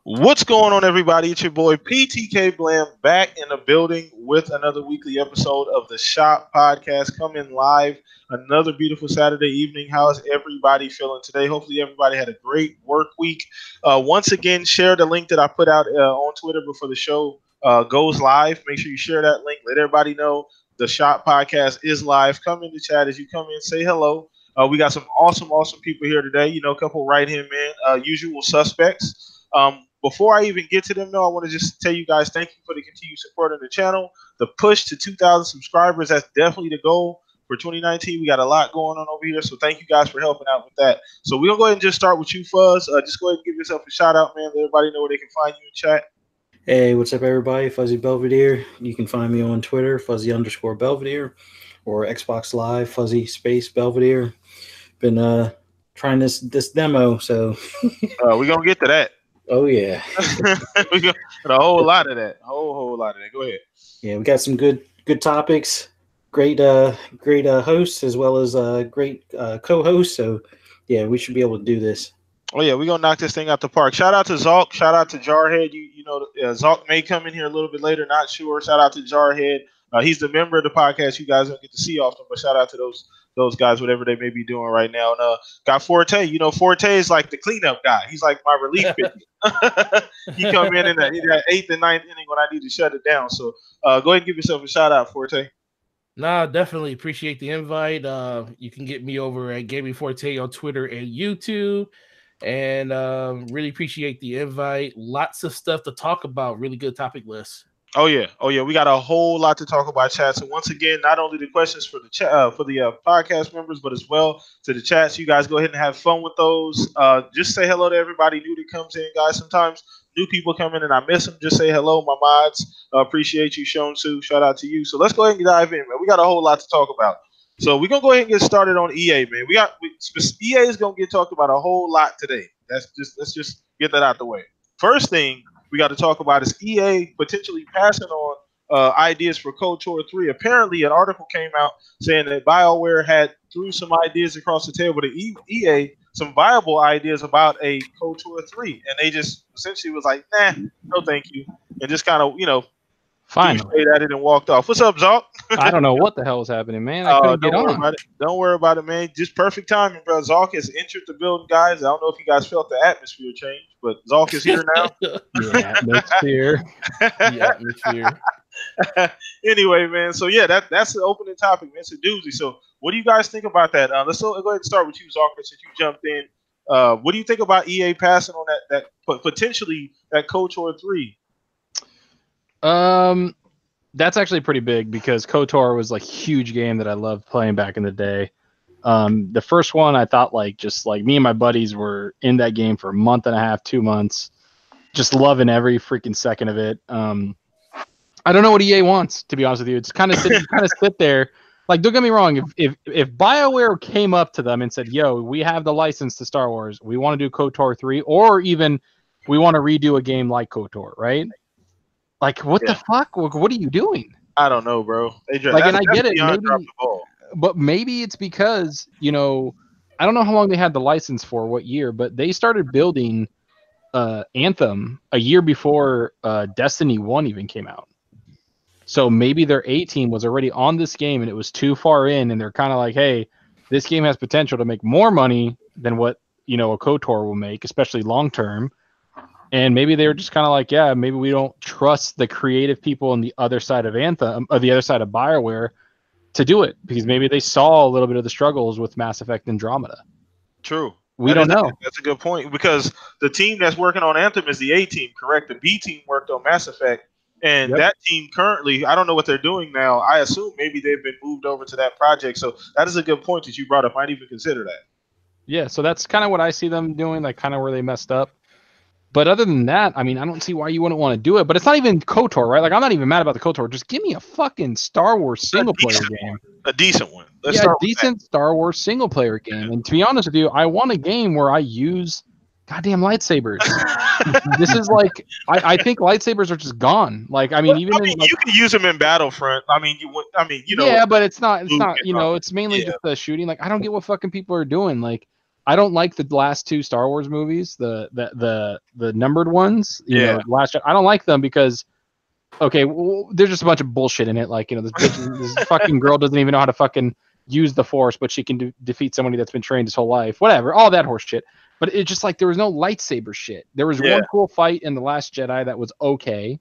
What's going on, everybody? It's your boy PTK Blam back in the building with another weekly episode of the Shop Podcast coming live. Another beautiful Saturday evening. How is everybody feeling today? Hopefully, everybody had a great work week. Once again, share the link that I put out on Twitter before the show goes live. Make sure you share that link. Let everybody know the Shop Podcast is live. Come in the chat as you come in. Say hello. We got some awesome people here today. You know, a couple right hand men, usual suspects. Before I even get to them, though, I want to just tell you guys thank you for the continued support on the channel. The push to 2,000 subscribers, that's definitely the goal for 2019. We got a lot going on over here, so thank you guys for helping out with that. So we're going to go ahead and just start with you, Fuzz. Just go ahead and give yourself a shout out, man. Let everybody know where they can find you in chat. Hey, what's up, everybody? Fuzzy Belvedere. You can find me on Twitter, Fuzzy_Belvedere, or Xbox Live, Fuzzy Space Belvedere. Been trying this demo, so We're going to get to that. Oh yeah, we got a whole lot of that. Whole lot of that. Go ahead. Yeah, we got some good topics. Great hosts as well as great co-hosts. So yeah, we should be able to do this. Oh yeah, we're gonna knock this thing out the park. Shout out to Zalk. Shout out to Jarhead. You know, Zalk may come in here a little bit later. Not sure. Shout out to Jarhead. He's the member of the podcast you guys don't get to see often, but shout out to those guys, whatever they may be doing right now. And got Forte. You know, Forte is like the cleanup guy. He's like my relief pitcher. He come in that eighth and ninth inning when I need to shut it down. So go ahead and give yourself a shout out, Forte. Nah, definitely appreciate the invite. You can get me over at Gaming Forte on Twitter and YouTube. And really appreciate the invite. Lots of stuff to talk about. Really good topic list. Oh yeah. We got a whole lot to talk about, chat. So once again, not only the questions for the chat for the podcast members, but as well to the chats. You guys go ahead and have fun with those. Just say hello to everybody new that comes in, guys. Sometimes new people come in and I miss them. Just say hello, my mods. Appreciate you, Shonsu. Shout out to you. So let's go ahead and dive in, man. We got a whole lot to talk about. So we're gonna go ahead and get started on EA, man. EA is gonna get talked about a whole lot today. Let's just get that out the way. First thing we got to talk about is EA potentially passing on ideas for KOTOR 3. Apparently, an article came out saying that Bioware had threw some ideas across the table to EA, some viable ideas about a KOTOR 3, and they just essentially was like, nah, no thank you, and just kind of, stayed at it and walked off. What's up, Zalk? I don't know what the hell was happening, man. I couldn't get on. Don't worry about it, man. Just perfect timing, bro. Zalk has entered the building, guys. I don't know if you guys felt the atmosphere change, but Zalk is here now. The atmosphere. The atmosphere. Anyway, man. So yeah, that's the opening topic, man. It's a doozy. So what do you guys think about that? Let's go ahead and start with you, Zalk, since you jumped in. What do you think about EA passing on that potentially that KOTOR 3? That's actually pretty big because KOTOR was like a huge game that I loved playing back in the day. The first one I thought just me and my buddies were in that game for a month and a half, 2 months, just loving every freaking second of it. I don't know what EA wants, to be honest with you. It's kind of sit there. Like, don't get me wrong. If BioWare came up to them and said, "Yo, we have the license to Star Wars. We want to do KOTOR 3, or even we want to redo a game like KOTOR," right? Like, what the fuck? What are you doing? I don't know, bro. And I get it. But maybe it's because, I don't know how long they had the license for, what year, but they started building Anthem a year before Destiny 1 even came out. So maybe their A team was already on this game and it was too far in, and they're kind of like, hey, this game has potential to make more money than what, a KOTOR will make, especially long term. And maybe they were just kind of like, yeah, maybe we don't trust the creative people on the other side of Anthem, or the other side of BioWare, to do it, because maybe they saw a little bit of the struggles with Mass Effect Andromeda. True. We don't know. That's a good point, because the team that's working on Anthem is the A team, correct? The B team worked on Mass Effect, and that team currently, I don't know what they're doing now. I assume maybe they've been moved over to that project. So that is a good point that you brought up. I didn't even consider that. Yeah, so that's kind of what I see them doing, like kind of where they messed up. But other than that, I mean, I don't see why you wouldn't want to do it. But it's not even KOTOR, right? Like, I'm not even mad about the KOTOR. Just give me a fucking Star Wars single-player game. A decent one. A decent Star Wars single-player game. And to be honest with you, I want a game where I use goddamn lightsabers. This is like, I think lightsabers are just gone. Like, I mean, you can use them in Battlefront. Yeah, but it's not. It's mainly just the shooting. Like, I don't get what fucking people are doing. Like, I don't like the last 2 Star Wars movies, the numbered ones. You know, I don't like them because okay, well, there's just a bunch of bullshit in it. Like, you know, this fucking girl doesn't even know how to fucking use the Force, but she can defeat somebody that's been trained his whole life. Whatever, all that horse shit. But it's just like there was no lightsaber shit. There was one cool fight in The Last Jedi that was okay,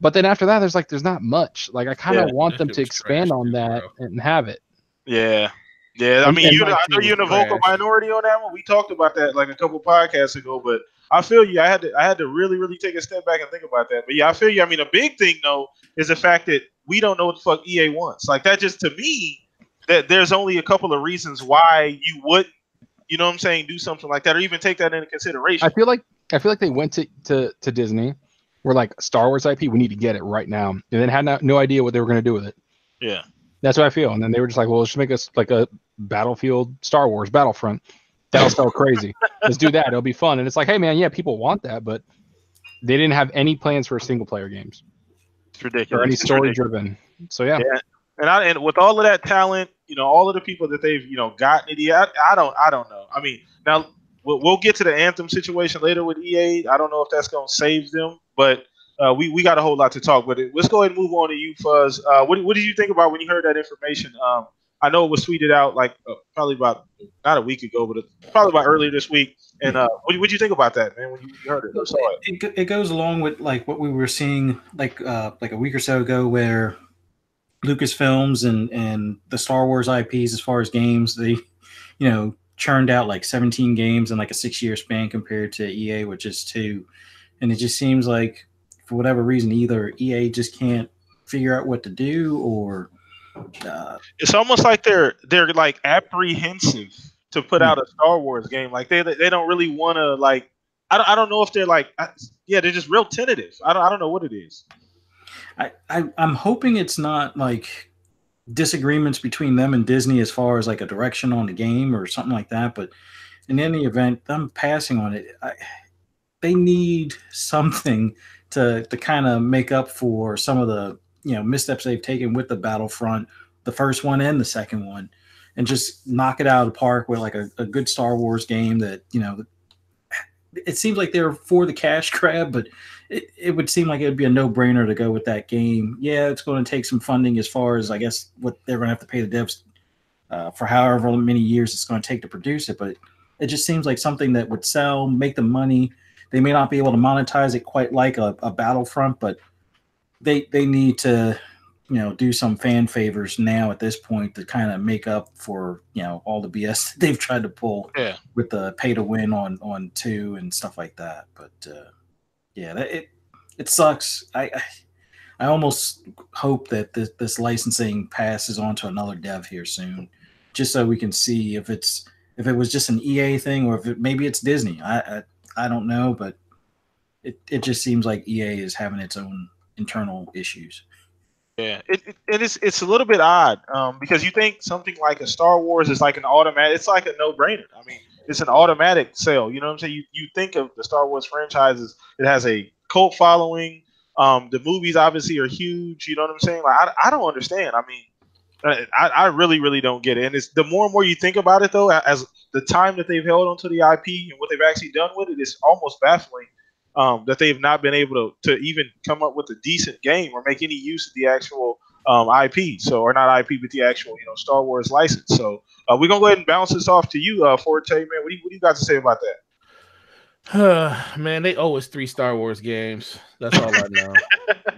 but then after that, there's not much. Like, I kind of want them to expand on that and have it. Yeah. Yeah, I mean, I know you're in a vocal minority on that one. We talked about that like a couple podcasts ago, but I feel you. I had to really, really take a step back and think about that. But yeah, I feel you. I mean, a big thing though is the fact that we don't know what the fuck EA wants. Like that, just to me, that there's only a couple of reasons why you wouldn't, you know what I'm saying, do something like that or even take that into consideration. I feel like they went to Disney. We're like, Star Wars IP, we need to get it right now, and then had no idea what they were going to do with it. Yeah. That's what I feel. And then they were just like, well, let's just make us like a Battlefield Star Wars Battlefront. That'll sell crazy. Let's do that. It'll be fun. And it's like, hey, man, yeah, people want that, but they didn't have any plans for single-player games. It's ridiculous. Or any story-driven. So, yeah. And with all of that talent, you know, all of the people that they've, you know, gotten it, I don't know. I mean, now we'll get to the Anthem situation later with EA. I don't know if that's going to save them, but we got a whole lot to talk. But let's go ahead and move on to you, Fuzz. What did you think about when you heard that information? I know it was tweeted out like probably about not a week ago, but probably about earlier this week. And what did you think about that, man? When you heard it or saw it? It goes along with like what we were seeing like a week or so ago, where Lucasfilms and the Star Wars IPs, as far as games, they, you know, churned out like 17 games in like a 6-year span compared to EA, which is 2. And it just seems like for whatever reason, either EA just can't figure out what to do, or it's almost like they're like apprehensive to put out a Star Wars game. Like they don't really want to, like, I don't know if they're like, they're just real tentative. I don't know what it is. I'm hoping it's not like disagreements between them and Disney as far as like a direction on the game or something like that. But in any event, them passing on it, they need something to kind of make up for some of the, you know, missteps they've taken with the Battlefront, the first one and the second one, and just knock it out of the park with like a good Star Wars game that, you know, it seems like they're for the cash grab, but it would seem like it would be a no-brainer to go with that game. Yeah, it's going to take some funding as far as, I guess, what they're going to have to pay the devs for however many years it's going to take to produce it, but it just seems like something that would sell, make them money. They may not be able to monetize it quite like a Battlefront, but they need to, you know, do some fan favors now at this point to kind of make up for, you know, all the BS that they've tried to pull with the pay to win on 2 and stuff like that. But it sucks. I almost hope that this licensing passes on to another dev here soon, just so we can see if it was just an EA thing or if maybe it's Disney. I don't know, but it just seems like EA is having its own internal issues. Yeah, it's a little bit odd because you think something like a Star Wars is like an automatic. It's like a no-brainer. I mean, it's an automatic sale. You know what I'm saying? You think of the Star Wars franchises. It has a cult following. The movies obviously are huge. You know what I'm saying? Like I don't understand. I mean, I really, really don't get it. And it's the more and more you think about it, though, as the time that they've held onto the IP and what they've actually done with it, it's almost baffling that they've not been able to even come up with a decent game or make any use of the actual IP. So, or not IP, but the actual, you know, Star Wars license. So we're gonna go ahead and bounce this off to you, Forte, man. What do you got to say about that? Man, they owe us 3 Star Wars games. That's all I know.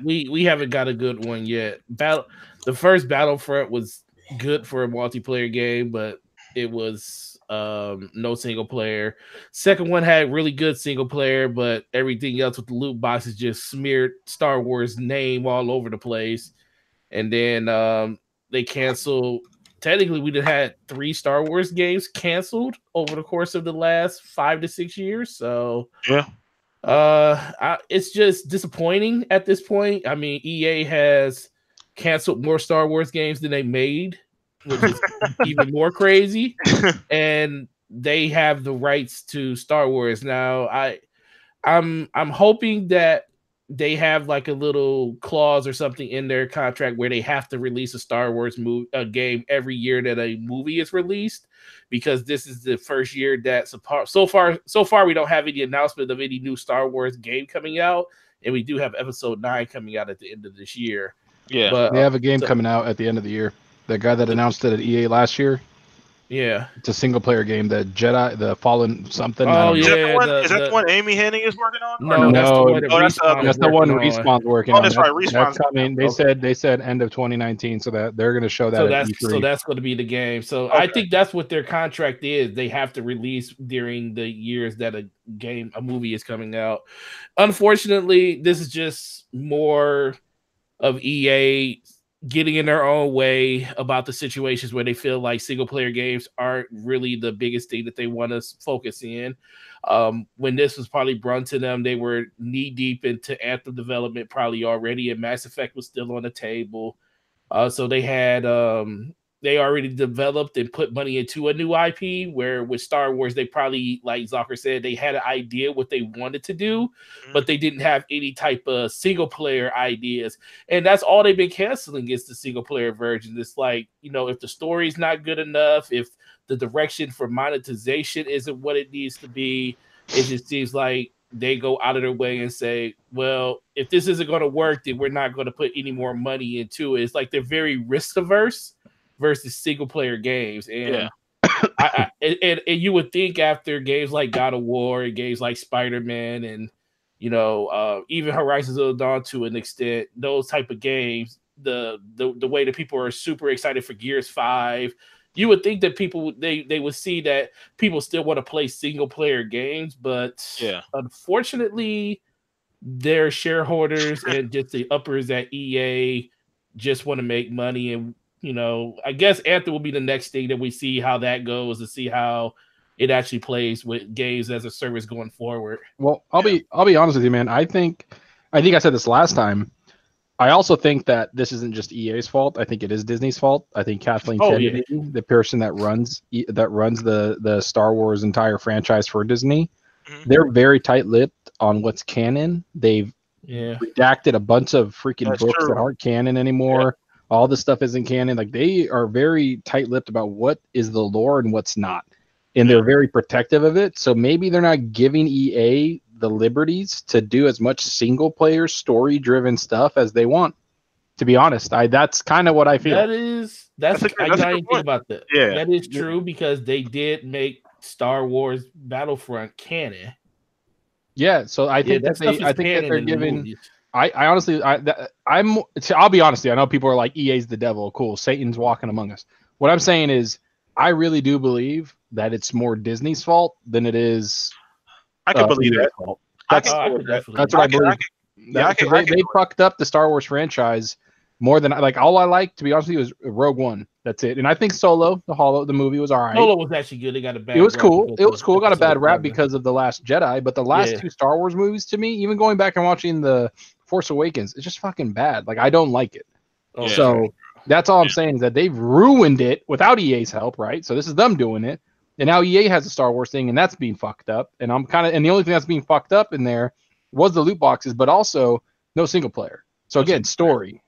we haven't got a good one yet. The first Battlefront was good for a multiplayer game, but it was no single player. Second one had really good single player, but everything else with the loot boxes just smeared Star Wars name all over the place. And then they canceled. Technically, we had 3 Star Wars games canceled over the course of the last 5 to 6 years. So yeah, it's just disappointing at this point. I mean, EA has canceled more Star Wars games than they made, which is even more crazy. And they have the rights to Star Wars now. I'm hoping that they have like a little clause or something in their contract where they have to release a Star Wars game every year that a movie is released, because this is the first year that so far we don't have any announcement of any new Star Wars game coming out, and we do have Episode 9 coming out at the end of this year. Yeah, but they have a game coming out at the end of the year. The guy that announced it at EA last year. Yeah, it's a single player game. The Jedi, the Fallen something. Oh is yeah, that the one Amy Hennig is working on? No, that's the one that that's the one Respawn's working on. on. That's right, Respawn's coming. They said end of 2019, so that they're going to show that. So that's going to be the game. So I think that's what their contract is. They have to release during the years that a movie is coming out. Unfortunately, this is just more of EA getting in their own way about the situations where they feel like single player games aren't really the biggest thing that they want to focus in. When this was probably brought to them, they were knee deep into Anthem development probably already, and Mass Effect was still on the table. So they had they already developed and put money into a new IP, where with Star Wars, they probably, like Zocker said, they had an idea what they wanted to do, but they didn't have any type of single player ideas. And that's all they've been canceling is the single player version. It's like, if the story's not good enough, if the direction for monetization isn't what it needs to be, it just seems like they go out of their way and say, well, if this isn't going to work, then we're not going to put any more money into it. It's like they're very risk averse versus single player games. And and you would think after games like God of War and games like Spider-Man and even Horizon Zero Dawn to an extent, those type of games, the way that people are super excited for Gears 5, you would think that people they would see that people still want to play single player games, but unfortunately their shareholders and just the uppers at EA just want to make money. And I guess Anthem will be the next thing that we see how that goes, to see how it actually plays with games as a service going forward. Well, I'll be honest with you, man. I think I said this last time. I also think that this isn't just EA's fault. I think it is Disney's fault. I think Kathleen Kennedy, the person that runs the Star Wars entire franchise for Disney, they're very tight-lipped on what's canon. They've redacted a bunch of freaking books that aren't canon anymore. Yeah. All this stuff isn't canon. Like, they are very tight-lipped about what is the lore and what's not. And they're very protective of it. So maybe they're not giving EA the liberties to do as much single-player, story-driven stuff as they want. To be honest, that's kind of what I feel. I didn't think about that. Yeah, that is true, because they did make Star Wars Battlefront canon. Yeah, so I think that they're giving. I honestly, I'll be honest with you. I know people are like, EA's the devil. Cool, Satan's walking among us. What I'm saying is, I really do believe that it's more Disney's fault than it is. I can believe that. That's what I believe. They fucked up the Star Wars franchise more than all I like, to be honest with you, is Rogue One. That's it. And I think Solo, the movie was all right. Solo was actually good. They got a bad. It was cool. It was cool. Got a bad rap because of The Last Jedi, but the last two Star Wars movies, to me, even going back and watching The Force Awakens, it's just fucking bad. Like, I don't like it. So that's all I'm saying, is that they've ruined it without EA's help, right? So this is them doing it. And now EA has a Star Wars thing, and that's being fucked up. And the only thing that's being fucked up in there was the loot boxes, but also no single player. So again, story.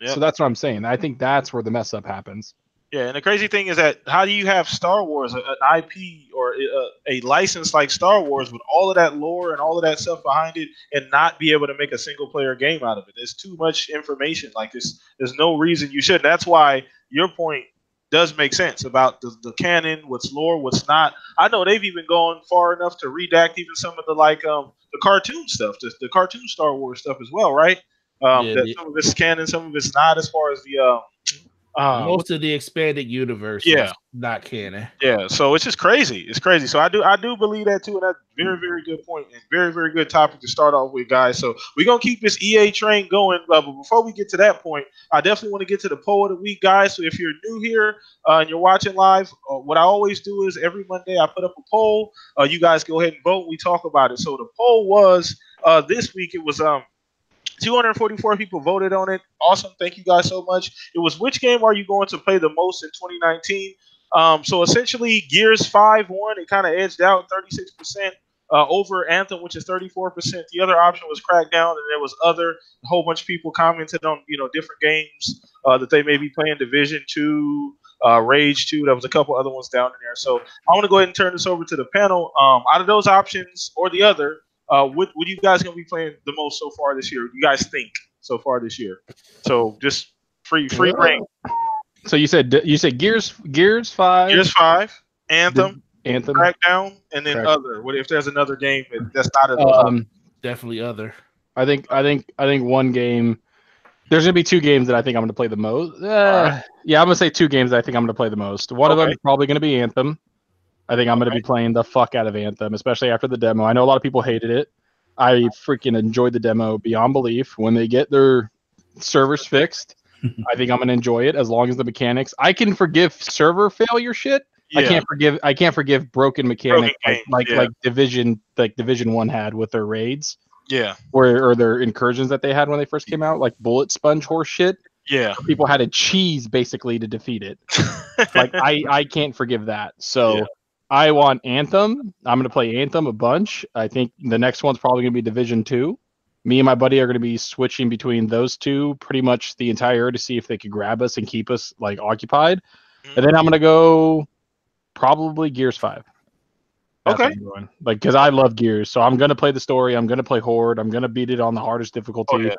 Yep. So that's what I'm saying. I think that's where the mess up happens. Yeah, and the crazy thing is that how do you have Star Wars, an IP or a license like Star Wars, with all of that lore and all of that stuff behind it, and not be able to make a single player game out of it? There's too much information. Like, there's no reason you should. That's why your point does make sense about the canon, what's lore, what's not. I know they've even gone far enough to redact even some of the cartoon stuff, the cartoon Star Wars stuff as well, right? Some of it's canon, some of it's not, as far as the most of the expanded universe is not canon. Yeah, so it's just crazy. It's crazy. So I do believe that too, and that's very, very good point, and very, very good topic to start off with, guys. So we're gonna keep this EA train going, but before we get to that point, I definitely want to get to the poll of the week, guys. So if you're new here and you're watching live, what I always do is every Monday I put up a poll. You guys go ahead and vote. We talk about it. So the poll was this week. It was 244 people voted on it. Awesome. Thank you guys so much. It was, which game are you going to play the most in 2019? So essentially, Gears 5 won. It kind of edged out 36%. over Anthem, which is 34%. The other option was Crackdown, and there was a whole bunch of people commented on different games that they may be playing. Division 2, Rage 2. There was a couple other ones down in there. So I want to go ahead and turn this over to the panel. Out of those options or the other, what you guys gonna be playing the most so far this year? You guys think so far this year? So just free reign. So you said Gears 5, Gears 5, Anthem, Crackdown, and then other. What if there's another game that's not at all? Definitely other. I think one game. There's gonna be two games that I think I'm gonna play the most. Right. Yeah, I'm gonna say two games that I think I'm gonna play the most. One of them is probably gonna be Anthem. I think I'm gonna be playing the fuck out of Anthem, especially after the demo. I know a lot of people hated it. I freaking enjoyed the demo beyond belief. When they get their servers fixed, I think I'm gonna enjoy it as long as the mechanics. I can forgive server failure shit. Yeah. I can't forgive broken mechanics like Division 1 had with their raids. Yeah. Or their incursions that they had when they first came out, like bullet sponge horse shit. Yeah. People had to cheese basically to defeat it. Like I can't forgive that. So I want Anthem. I'm gonna play Anthem a bunch. I think the next one's probably gonna be Division 2. Me and my buddy are going to be switching between those two pretty much the entire year to see if they could grab us and keep us like occupied. And then I'm going to go probably Gears 5. That's like, because I love Gears. So I'm going to play the story. I'm going to play Horde. I'm going to beat it on the hardest difficulty. Oh, yeah.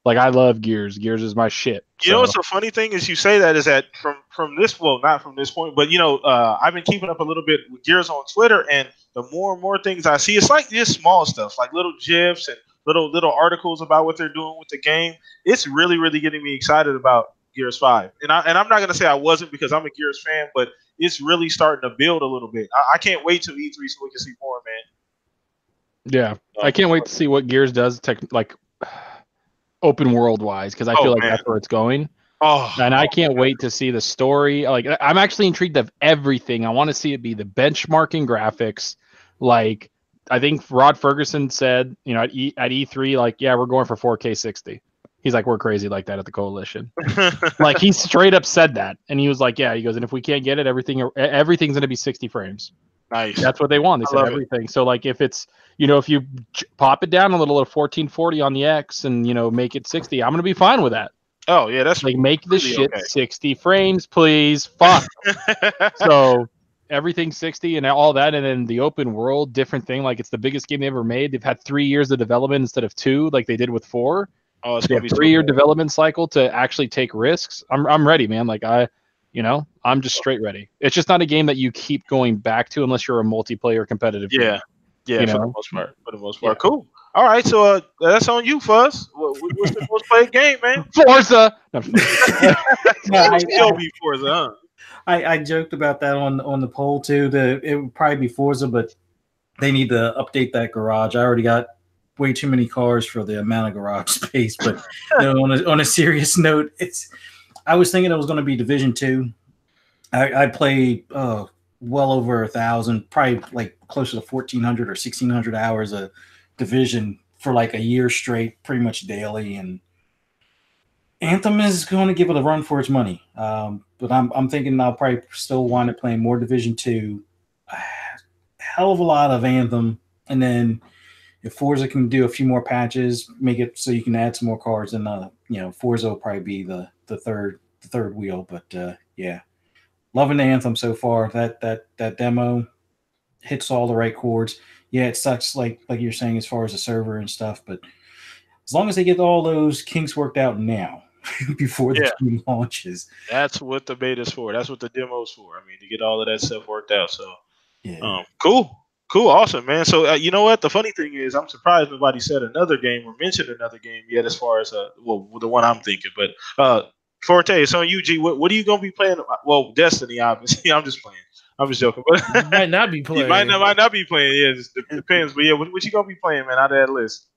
Like, I love Gears. Gears is my shit. You know what's the funny thing is you say that is that from this, well, not from this point, but, I've been keeping up a little bit with Gears on Twitter, and the more and more things I see, it's like just small stuff, like little GIFs and little articles about what they're doing with the game. It's really, really getting me excited about Gears 5. And I'm not going to say I wasn't because I'm a Gears fan, but it's really starting to build a little bit. I can't wait till E3 so we can see more, man. Yeah. I can't wait to see what Gears does, open world wise, because I feel like that's where it's going. Oh, and I can't wait to see the story. Like, I'm actually intrigued of everything. I want to see it be the benchmarking graphics, like, I think Rod Ferguson said, at E3, like, yeah, we're going for 4K 60. He's like, we're crazy like that at the Coalition. Like, he straight up said that. And he was like, yeah, he goes, and if we can't get it, everything's going to be 60 frames. Nice. That's what they want. They said everything. It. So, like, if it's, if you pop it down a little at 1440 on the X and, make it 60, I'm going to be fine with that. Oh, yeah, that's like, make this shit 60 frames, please. Fuck. So... everything 60 and all that, and then the open world, different thing. Like, it's the biggest game they ever made. They've had 3 years of development instead of 2, like they did with 4. Oh, it's gonna be 3-year development cycle to actually take risks. I'm ready, man. Like, I'm just straight ready. It's just not a game that you keep going back to unless you're a multiplayer competitive game. For the most part. Yeah. Cool. All right, so that's on you, Fuzz. What's the most played game, man? Forza. Still be Forza, huh? I joked about that on the poll too. It would probably be Forza, but they need to update that garage. I already got way too many cars for the amount of garage space. But on a serious note, I was thinking it was going to be Division 2. I played well over 1,000, probably like closer to 1,400 or 1,600 hours of Division for like a year straight, pretty much daily. And Anthem is going to give it a run for its money. But I'm thinking I'll probably still wind up playing more Division 2, a hell of a lot of Anthem, and then if Forza can do a few more patches, make it so you can add some more cars, and Forza will probably be the third wheel. But yeah, loving the Anthem so far. That demo hits all the right chords. Yeah, it sucks like you're saying as far as the server and stuff, but as long as they get all those kinks worked out now. Before the game launches. That's what the beta's for. That's what the demo's for. I mean, to get all of that stuff worked out. So, cool, awesome, man. So, you know what? The funny thing is, I'm surprised nobody said another game or mentioned another game yet as far as, the one I'm thinking. But, Forte, it's on you, G. What are you going to be playing? Well, Destiny, obviously. I'm just playing. I'm just joking. But you might not be playing. You might not be playing. Yeah, it just depends. But, yeah, what you going to be playing, man, out of that list?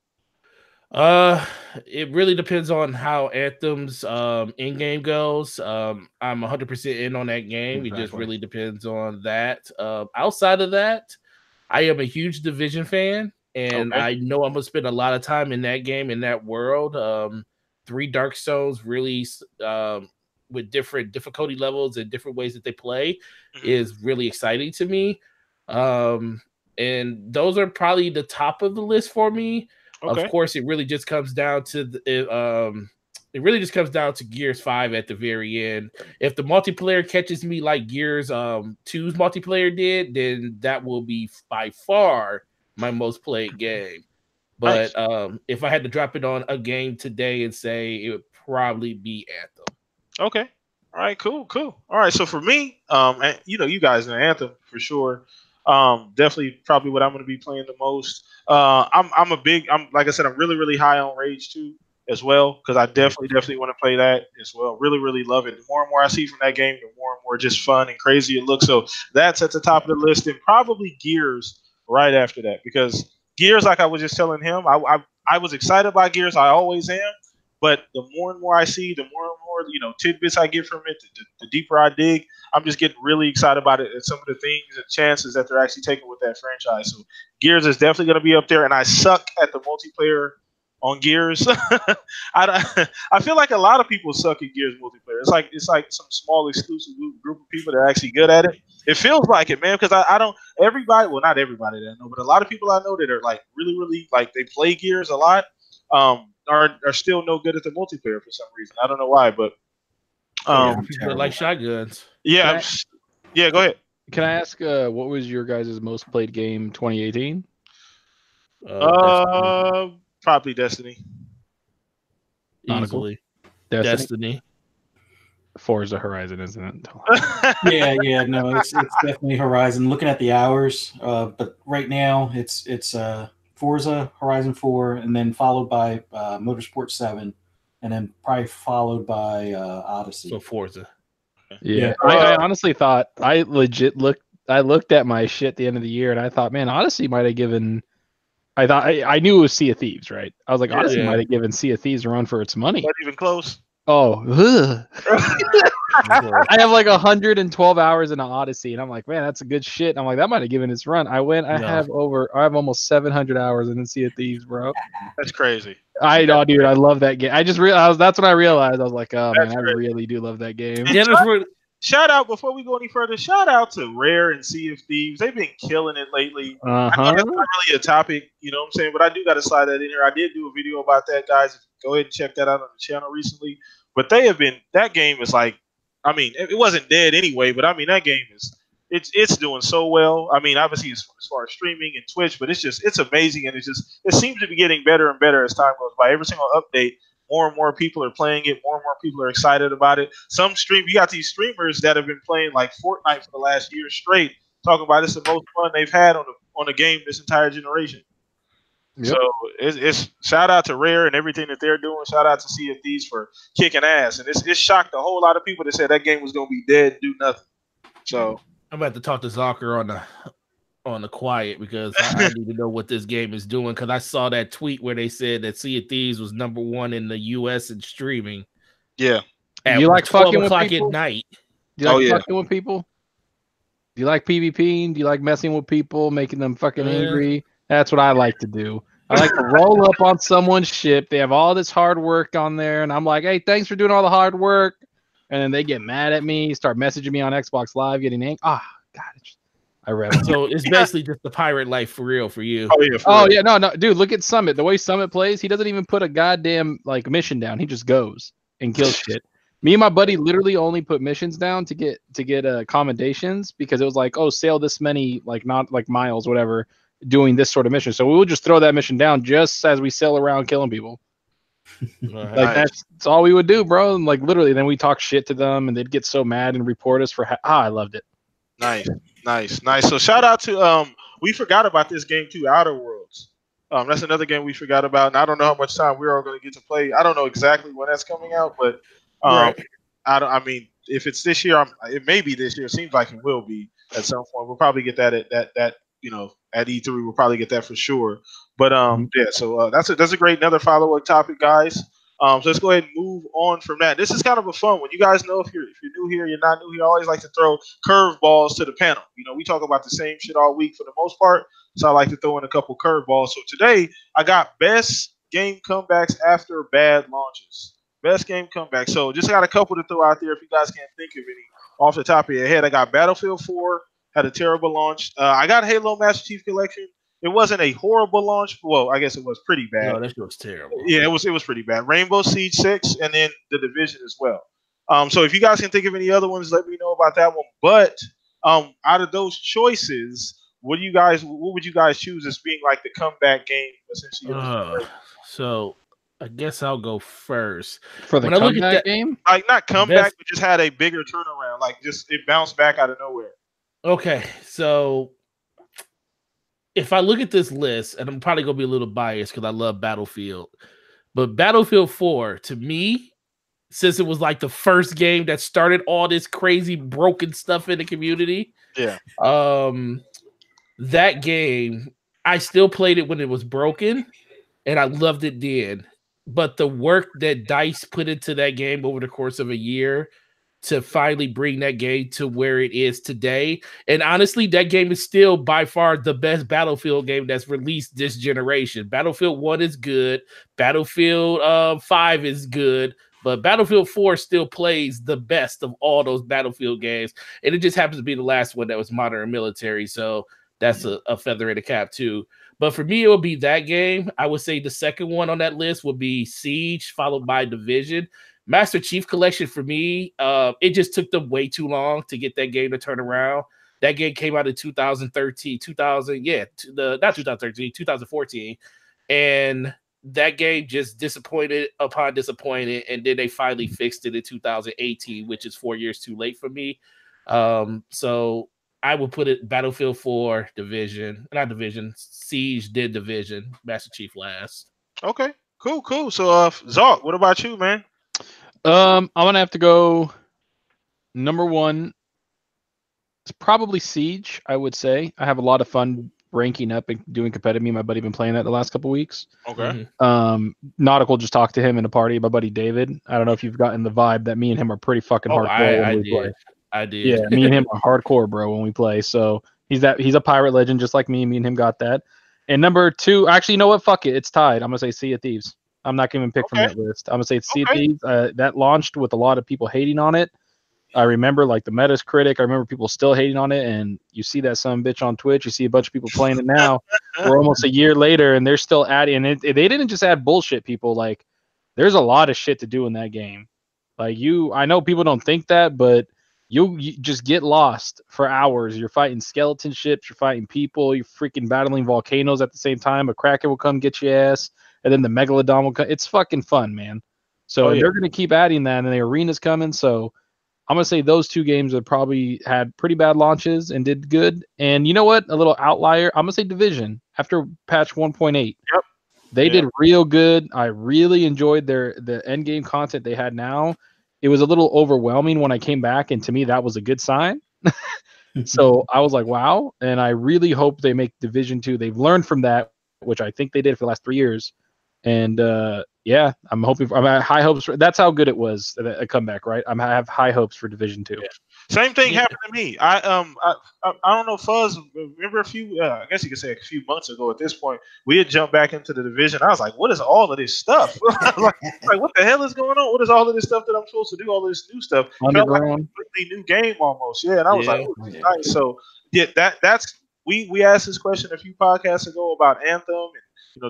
It really depends on how Anthem's in-game goes. I'm 100% in on that game. Exactly. It just really depends on that. Outside of that, I am a huge Division fan, and I know I'm gonna spend a lot of time in that game, in that world. 3 Dark Zones really with different difficulty levels and different ways that they play is really exciting to me. And those are probably the top of the list for me. Okay. Of course, it really just comes down to it really just comes down to Gears 5 at the very end. If the multiplayer catches me like Gears 2's multiplayer did, then that will be by far my most played game. But if I had to drop it on a game today and say, it would probably be Anthem. Okay. All right, cool. All right, so for me, and, you guys know Anthem for sure. Definitely, probably what I'm going to be playing the most. I'm like I said, I'm really high on Rage 2 as well because I definitely want to play that as well. Really love it. The more and more I see from that game, the more and more just fun and crazy it looks. So that's at the top of the list, and probably Gears right after that because Gears, like I was just telling him, I was excited by Gears. I always am. But the more and more I see, the more and more tidbits I get from it, the deeper I dig. I'm just getting really excited about it and some of the things and chances that they're actually taking with that franchise. So Gears is definitely going to be up there, and I suck at the multiplayer on Gears. I feel like a lot of people suck at Gears multiplayer. It's like some small exclusive group of people that are actually good at it. It feels like it, man, because I don't everybody. Well, not everybody that I know, but a lot of people I know that are like really like they play Gears a lot. Are still no good at the multiplayer for some reason. I don't know why, but people like shotguns. Yeah, yeah. Go ahead. Can I ask what was your guys' most played game 2018? Probably Destiny. Easily. Destiny. Forza Horizon, isn't it? yeah. No, it's definitely Horizon. Looking at the hours, but right now it's Forza Horizon 4, and then followed by Motorsport 7, and then probably followed by Odyssey. So Forza. Yeah. I honestly thought I looked at my shit at the end of the year, and I thought, man, Odyssey might have given. I knew it was Sea of Thieves, right? I was like, Odyssey might have given Sea of Thieves a run for its money. Not even close. Oh, I have like 112 hours in an Odyssey, and I'm like, man, that's a good shit. And I'm like, that might have given its run. I have almost 700 hours in the Sea of Thieves, bro. That's crazy. I know, dude. I love that game. I just realized that's when I realized I was like, oh man, I really do love that game. Shout out before we go any further. Shout out to Rare and Sea of Thieves. They've been killing it lately. I know that's not really a topic, you know what I'm saying, but I do got to slide that in here. I did do a video about that, guys. Go ahead and check that out on the channel recently. But that game is like, I mean, it wasn't dead anyway, but I mean, that game it's doing so well. I mean, obviously as far as streaming and Twitch, but it's amazing, and it seems to be getting better and better as time goes by. Every single update, more and more people are playing it, more and more people are excited about it. You got these streamers that have been playing like Fortnite for the last year straight, talking about it's the most fun they've had on a game this entire generation. Yep. So it's shout out to Rare and everything that they're doing. Shout out to Sea of Thieves for kicking ass, and it's shocked a whole lot of people that said that game was going to be dead, do nothing. So I'm about to talk to Zocker on the quiet because I need to know what this game is doing, because I saw that tweet where they said that Sea of Thieves was #1 in the US in streaming. Yeah. At you like 12 fucking o'clock with people? At night. Do you like fucking with people? Do you like PvPing? Do you like messing with people, making them fucking angry? That's what I like to do. I like to roll up on someone's ship. They have all this hard work on there, and I'm like, hey, thanks for doing all the hard work. And then they get mad at me, start messaging me on Xbox Live, getting angry. God. I read it. So it's basically just the pirate life for real for you. Yeah, no, dude, look at Summit. The way Summit plays, he doesn't even put a goddamn like mission down. He just goes and kills shit. Me and my buddy literally only put missions down to get commendations because it was like, oh, sail this many like not like miles, whatever, doing this sort of mission. So we would just throw that mission down just as we sail around killing people. Like that's all we would do, bro. And like literally, then we talk shit to them, and they'd get so mad and report us for. I loved it. Nice. So shout out to we forgot about this game too, Outer Worlds. That's another game we forgot about, and I don't know how much time we're all going to get to play. I don't know exactly when that's coming out, but I mean, if it's this year, it may be this year. It seems like it will be at some point. We'll probably get that at E3. We'll probably get that for sure. But so that's a great another follow-up topic, guys. So let's go ahead and move on from that. This is kind of a fun one. You guys know if you're new here, you're not new here. I always like to throw curveballs to the panel. We talk about the same shit all week for the most part, so I like to throw in a couple curveballs. So today I got best game comebacks after bad launches. Best game comeback. So just got a couple to throw out there if you guys can't think of any off the top of your head. I got Battlefield 4 had a terrible launch. I got Halo Master Chief Collection. It wasn't a horrible launch. Well, I guess it was pretty bad. No, that shit was terrible. Yeah, it was pretty bad. Rainbow Siege 6 and then The Division as well. So if you guys can think of any other ones, let me know about that one. But out of those choices, what would you guys choose as being like the comeback game essentially? So I guess I'll go first. For the comeback game? Like not comeback, but just had a bigger turnaround. Like just it bounced back out of nowhere. Okay, so if I look at this list, and I'm probably gonna be a little biased because I love Battlefield, but Battlefield 4 to me, since it was like the first game that started all this crazy broken stuff in the community, that game, I still played it when it was broken, and I loved it then. But the work that DICE put into that game over the course of a year to finally bring that game to where it is today. And honestly, that game is still by far the best Battlefield game that's released this generation. Battlefield 1 is good. Battlefield 5 is good. But Battlefield 4 still plays the best of all those Battlefield games. And it just happens to be the last one that was modern and military. So that's a feather in the cap too. But for me, it would be that game. I would say the second one on that list would be Siege, followed by Division. Master Chief Collection for me, it just took them way too long to get that game to turn around. That game came out in 2013, 2014. And that game just disappointed upon disappointed. And then they finally fixed it in 2018, which is 4 years too late for me. So I would put it Battlefield 4, Siege, did Division, Master Chief last. Okay, cool. So, Zark, what about you, man? I'm gonna have to go number one. It's probably Siege, I would say. I have a lot of fun ranking up and doing competitive. Me and my buddy have been playing that the last couple weeks. Okay. Nautical just talked to him in a party, my buddy David. I don't know if you've gotten the vibe that me and him are pretty fucking hardcore. I did. Yeah, me and him are hardcore, bro, when we play. So he's a pirate legend just like me. Me and him got that. And number two, actually, you know what? Fuck it. It's tied. I'm gonna say Sea of Thieves. I'm not going to pick from that list. I'm going to say it's Sea of Thieves. That launched with a lot of people hating on it. I remember like the Metacritic. I remember people still hating on it. And you see that son bitch on Twitch. You see a bunch of people playing it now. We're almost a year later and they're still adding it. They didn't just add bullshit, people. Like there's a lot of shit to do in that game. Like I know people don't think that, but you just get lost for hours. You're fighting skeleton ships. You're fighting people. You're freaking battling volcanoes at the same time. A Kraken will come get your ass. And then the Megalodon will come. It's fucking fun, man. So they're going to keep adding that, and the arena's coming. So I'm going to say those two games have probably had pretty bad launches and did good. And you know what? A little outlier. I'm going to say Division after patch 1.8. Yep. They did real good. I really enjoyed the end game content they had now. It was a little overwhelming when I came back, and to me, that was a good sign. So I was like, wow. And I really hope they make Division 2. They've learned from that, which I think they did for the last 3 years. And I'm hoping I'm at high hopes. That's how good it was, a comeback, right? I have high hopes for Division 2. Yeah. Same thing happened to me. I don't know, Fuzz. Remember I guess you could say a few months ago. At this point, we had jumped back into the Division. I was like, "What is all of this stuff? like, what the hell is going on? What is all of this stuff that I'm supposed to do? All of this new stuff? Felt like a completely new game almost." Yeah, and I was like, "Oh, this is nice." So that's we asked this question a few podcasts ago about Anthem and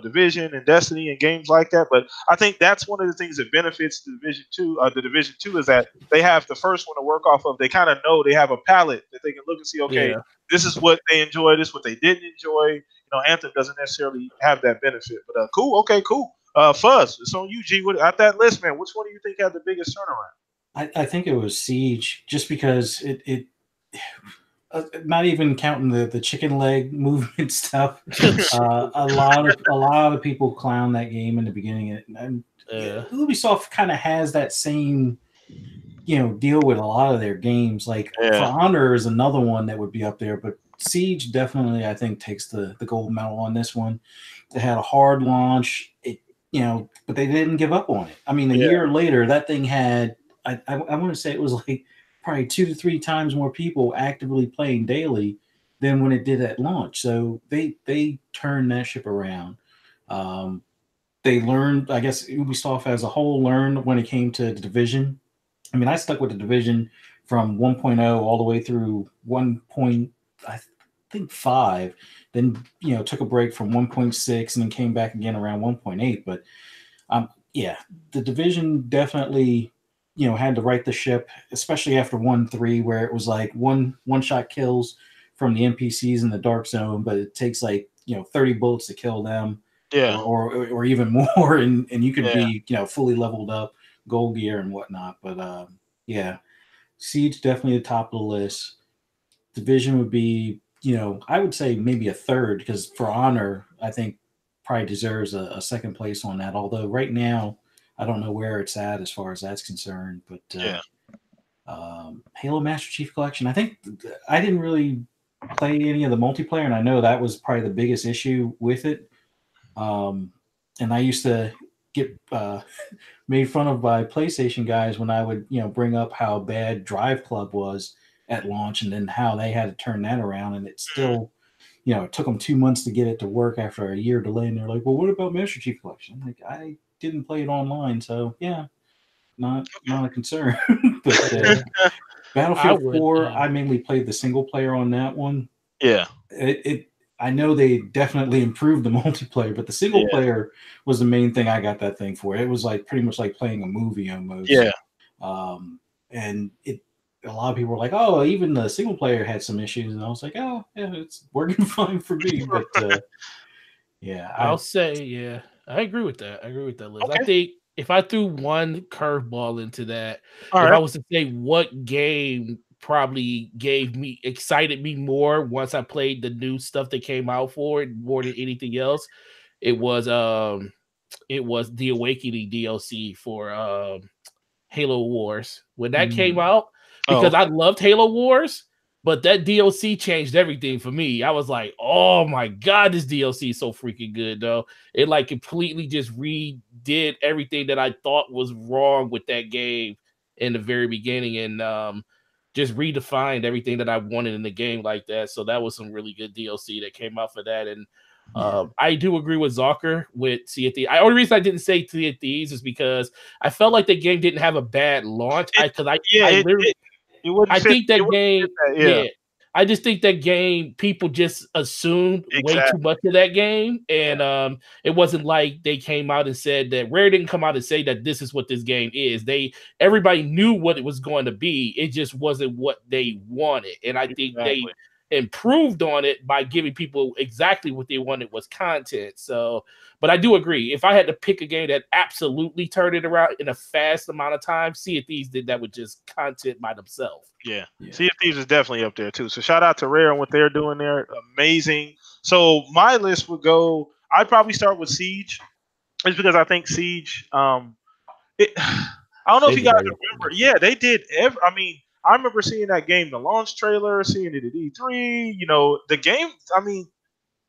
Division and Destiny and games like that. But I think that's one of the things that benefits the Division 2. The Division 2 is that they have the first one to work off of. They kind of know they have a palette that they can look and see. Okay, this is what they enjoy. This is what they didn't enjoy. Anthem doesn't necessarily have that benefit. But cool. Okay, cool. Fuzz, it's on you, G. At that list, man, which one do you think had the biggest turnaround? I think it was Siege, just because it not even counting the chicken leg movement stuff. A lot of people clown that game in the beginning, and Ubisoft kind of has that same deal with a lot of their games. Like For Honor is another one that would be up there, but Siege definitely I think takes the gold medal on this one. It had a hard launch, but they didn't give up on it. I mean, a year later, that thing had I want to say it was like probably 2 to 3 times more people actively playing daily than when it did at launch. So they turned that ship around. They learned, I guess Ubisoft as a whole learned when it came to the Division. I mean, I stuck with the Division from 1.0 all the way through 1.8 I think 5. Then took a break from 1.6 and then came back again around 1.8. But yeah, the Division definitely had to right the ship, especially after 1.3, where it was like one shot kills from the NPCs in the dark zone, but it takes like 30 bullets to kill them. Yeah. Or even more, and you could be fully leveled up, gold gear and whatnot. But yeah, Siege definitely the top of the list. Division would be I would say maybe a third, because For Honor I think probably deserves a second place on that. Although right now I don't know where it's at as far as that's concerned. But Halo Master Chief Collection, I think I didn't really play any of the multiplayer, and I know that was probably the biggest issue with it. And I used to get made fun of by PlayStation guys when I would, bring up how bad Drive Club was at launch, and then how they had to turn that around. And it still, it took them 2 months to get it to work after a year delay. And they're like, "Well, what about Master Chief Collection?" I'm like, I didn't play it online, so yeah, not a concern. But Battlefield 4, I mainly played the single player on that one. Yeah. I know they definitely improved the multiplayer, but the single player was the main thing I got that thing for. It was like pretty much like playing a movie almost. Yeah. And a lot of people were like, "Oh, even the single player had some issues," and I was like, "Oh, yeah, it's working fine for me." But yeah, I'll say, I agree with that. Liz. Okay. I think if I threw one curveball into that, I was to say what game probably excited me more once I played the new stuff that came out for it more than anything else, it was the Awakening DLC for Halo Wars when that came out, because I loved Halo Wars, but that DLC changed everything for me. I was like, oh my god, this DLC is so freaking good, though. It like completely just redid everything that I thought was wrong with that game in the very beginning, and just redefined everything that I wanted in the game like that. So that was some really good DLC that came out for that. And I do agree with Zocker with Sea of Thieves. The only reason I didn't say Sea of Thieves is because I felt like the game didn't have a bad launch. I just think that game, people just assumed way too much of that game, and it wasn't like they came out and said that. Rare didn't come out and say that this is what this game is. Everybody knew what it was going to be. It just wasn't what they wanted, and I think they improved on it by giving people exactly what they wanted was content. So, but I do agree. If I had to pick a game that absolutely turned it around in a fast amount of time, Sea of Thieves did that with just content by themselves. Yeah. Sea of Thieves is definitely up there too. So shout out to Rare and what they're doing there. Amazing. So my list would go, I'd probably start with Siege. It's because I think Siege, I don't know if you guys remember. Yeah, they did. I remember seeing that game, the launch trailer, seeing it at E3. The game. I mean,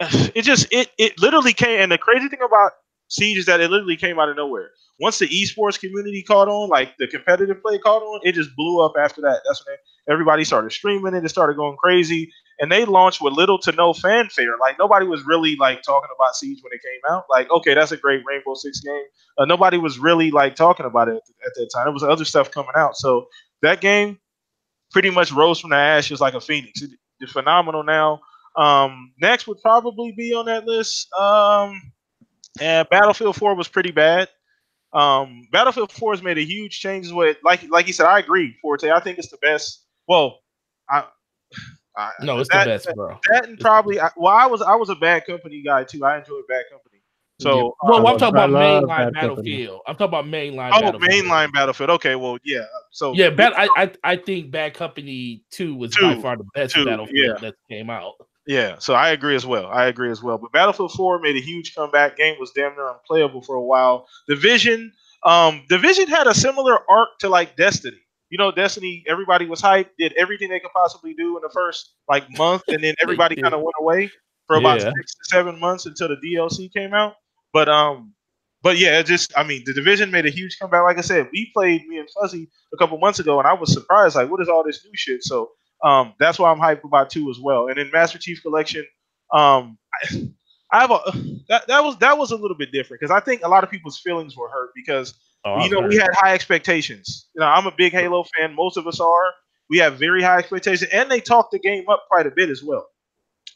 it literally came. And the crazy thing about Siege is that it literally came out of nowhere. Once the esports community caught on, like the competitive play caught on, it just blew up after that. That's when everybody started streaming it. It started going crazy, and they launched with little to no fanfare. Like nobody was really like talking about Siege when it came out. Like, okay, that's a great Rainbow Six game. Nobody was really like talking about it at that time. There was other stuff coming out. So that game pretty much rose from the ashes like a phoenix. It's phenomenal now. Next would probably be on that list. And Battlefield 4 was pretty bad. Battlefield 4 has made a huge changes with, like you said, I agree, Forte. I think it's the best. Well, no, it's the best, bro. That and probably, I was a Bad Company guy too. I enjoyed Bad Company. So, I'm talking about mainline Battlefield. I'm talking about mainline. Mainline Battlefield. Okay, well, yeah. So yeah, I think Bad Company 2 was by far the best Battlefield that came out. Yeah, so I agree as well. But Battlefield 4 made a huge comeback. Game was damn near unplayable for a while. Division had a similar arc to like Destiny. Destiny, everybody was hyped, did everything they could possibly do in the first month, and then everybody kind of went away for about 6 to 7 months until the DLC came out. But yeah, the Division made a huge comeback. Like I said, me and Fuzzy a couple months ago, and I was surprised, like, what is all this new shit? So that's why I'm hyped about 2 as well. And then Master Chief Collection, I have that was a little bit different because I think a lot of people's feelings were hurt because we had high expectations. I'm a big Halo fan. Most of us are, we have very high expectations, and they talked the game up quite a bit as well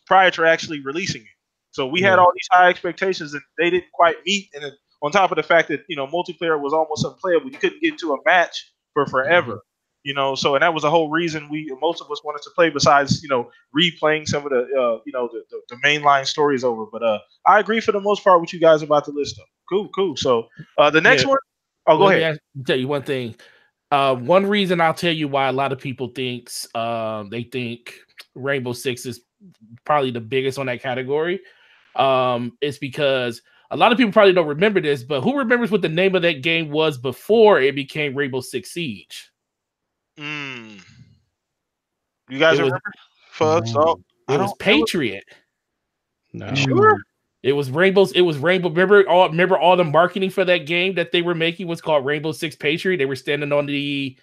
prior to actually releasing it. So we had all these high expectations, and they didn't quite meet. And then on top of the fact that multiplayer was almost unplayable, you couldn't get into a match for forever. So and that was the whole reason most of us wanted to play. Besides, replaying some of the the mainline stories over. But I agree for the most part with you guys about the list. Though. Cool. So the next one. Oh, go ahead. Tell you one thing. One reason I'll tell you why a lot of people they think Rainbow Six is probably the biggest on that category. Is because a lot of people probably don't remember this, but who remembers what the name of that game was before it became Rainbow Six Siege? You guys remember? Fugs? It was Patriot. No. Sure. It was Rainbow. Remember all the marketing for that game that they were making was called Rainbow Six Patriot. They were standing on the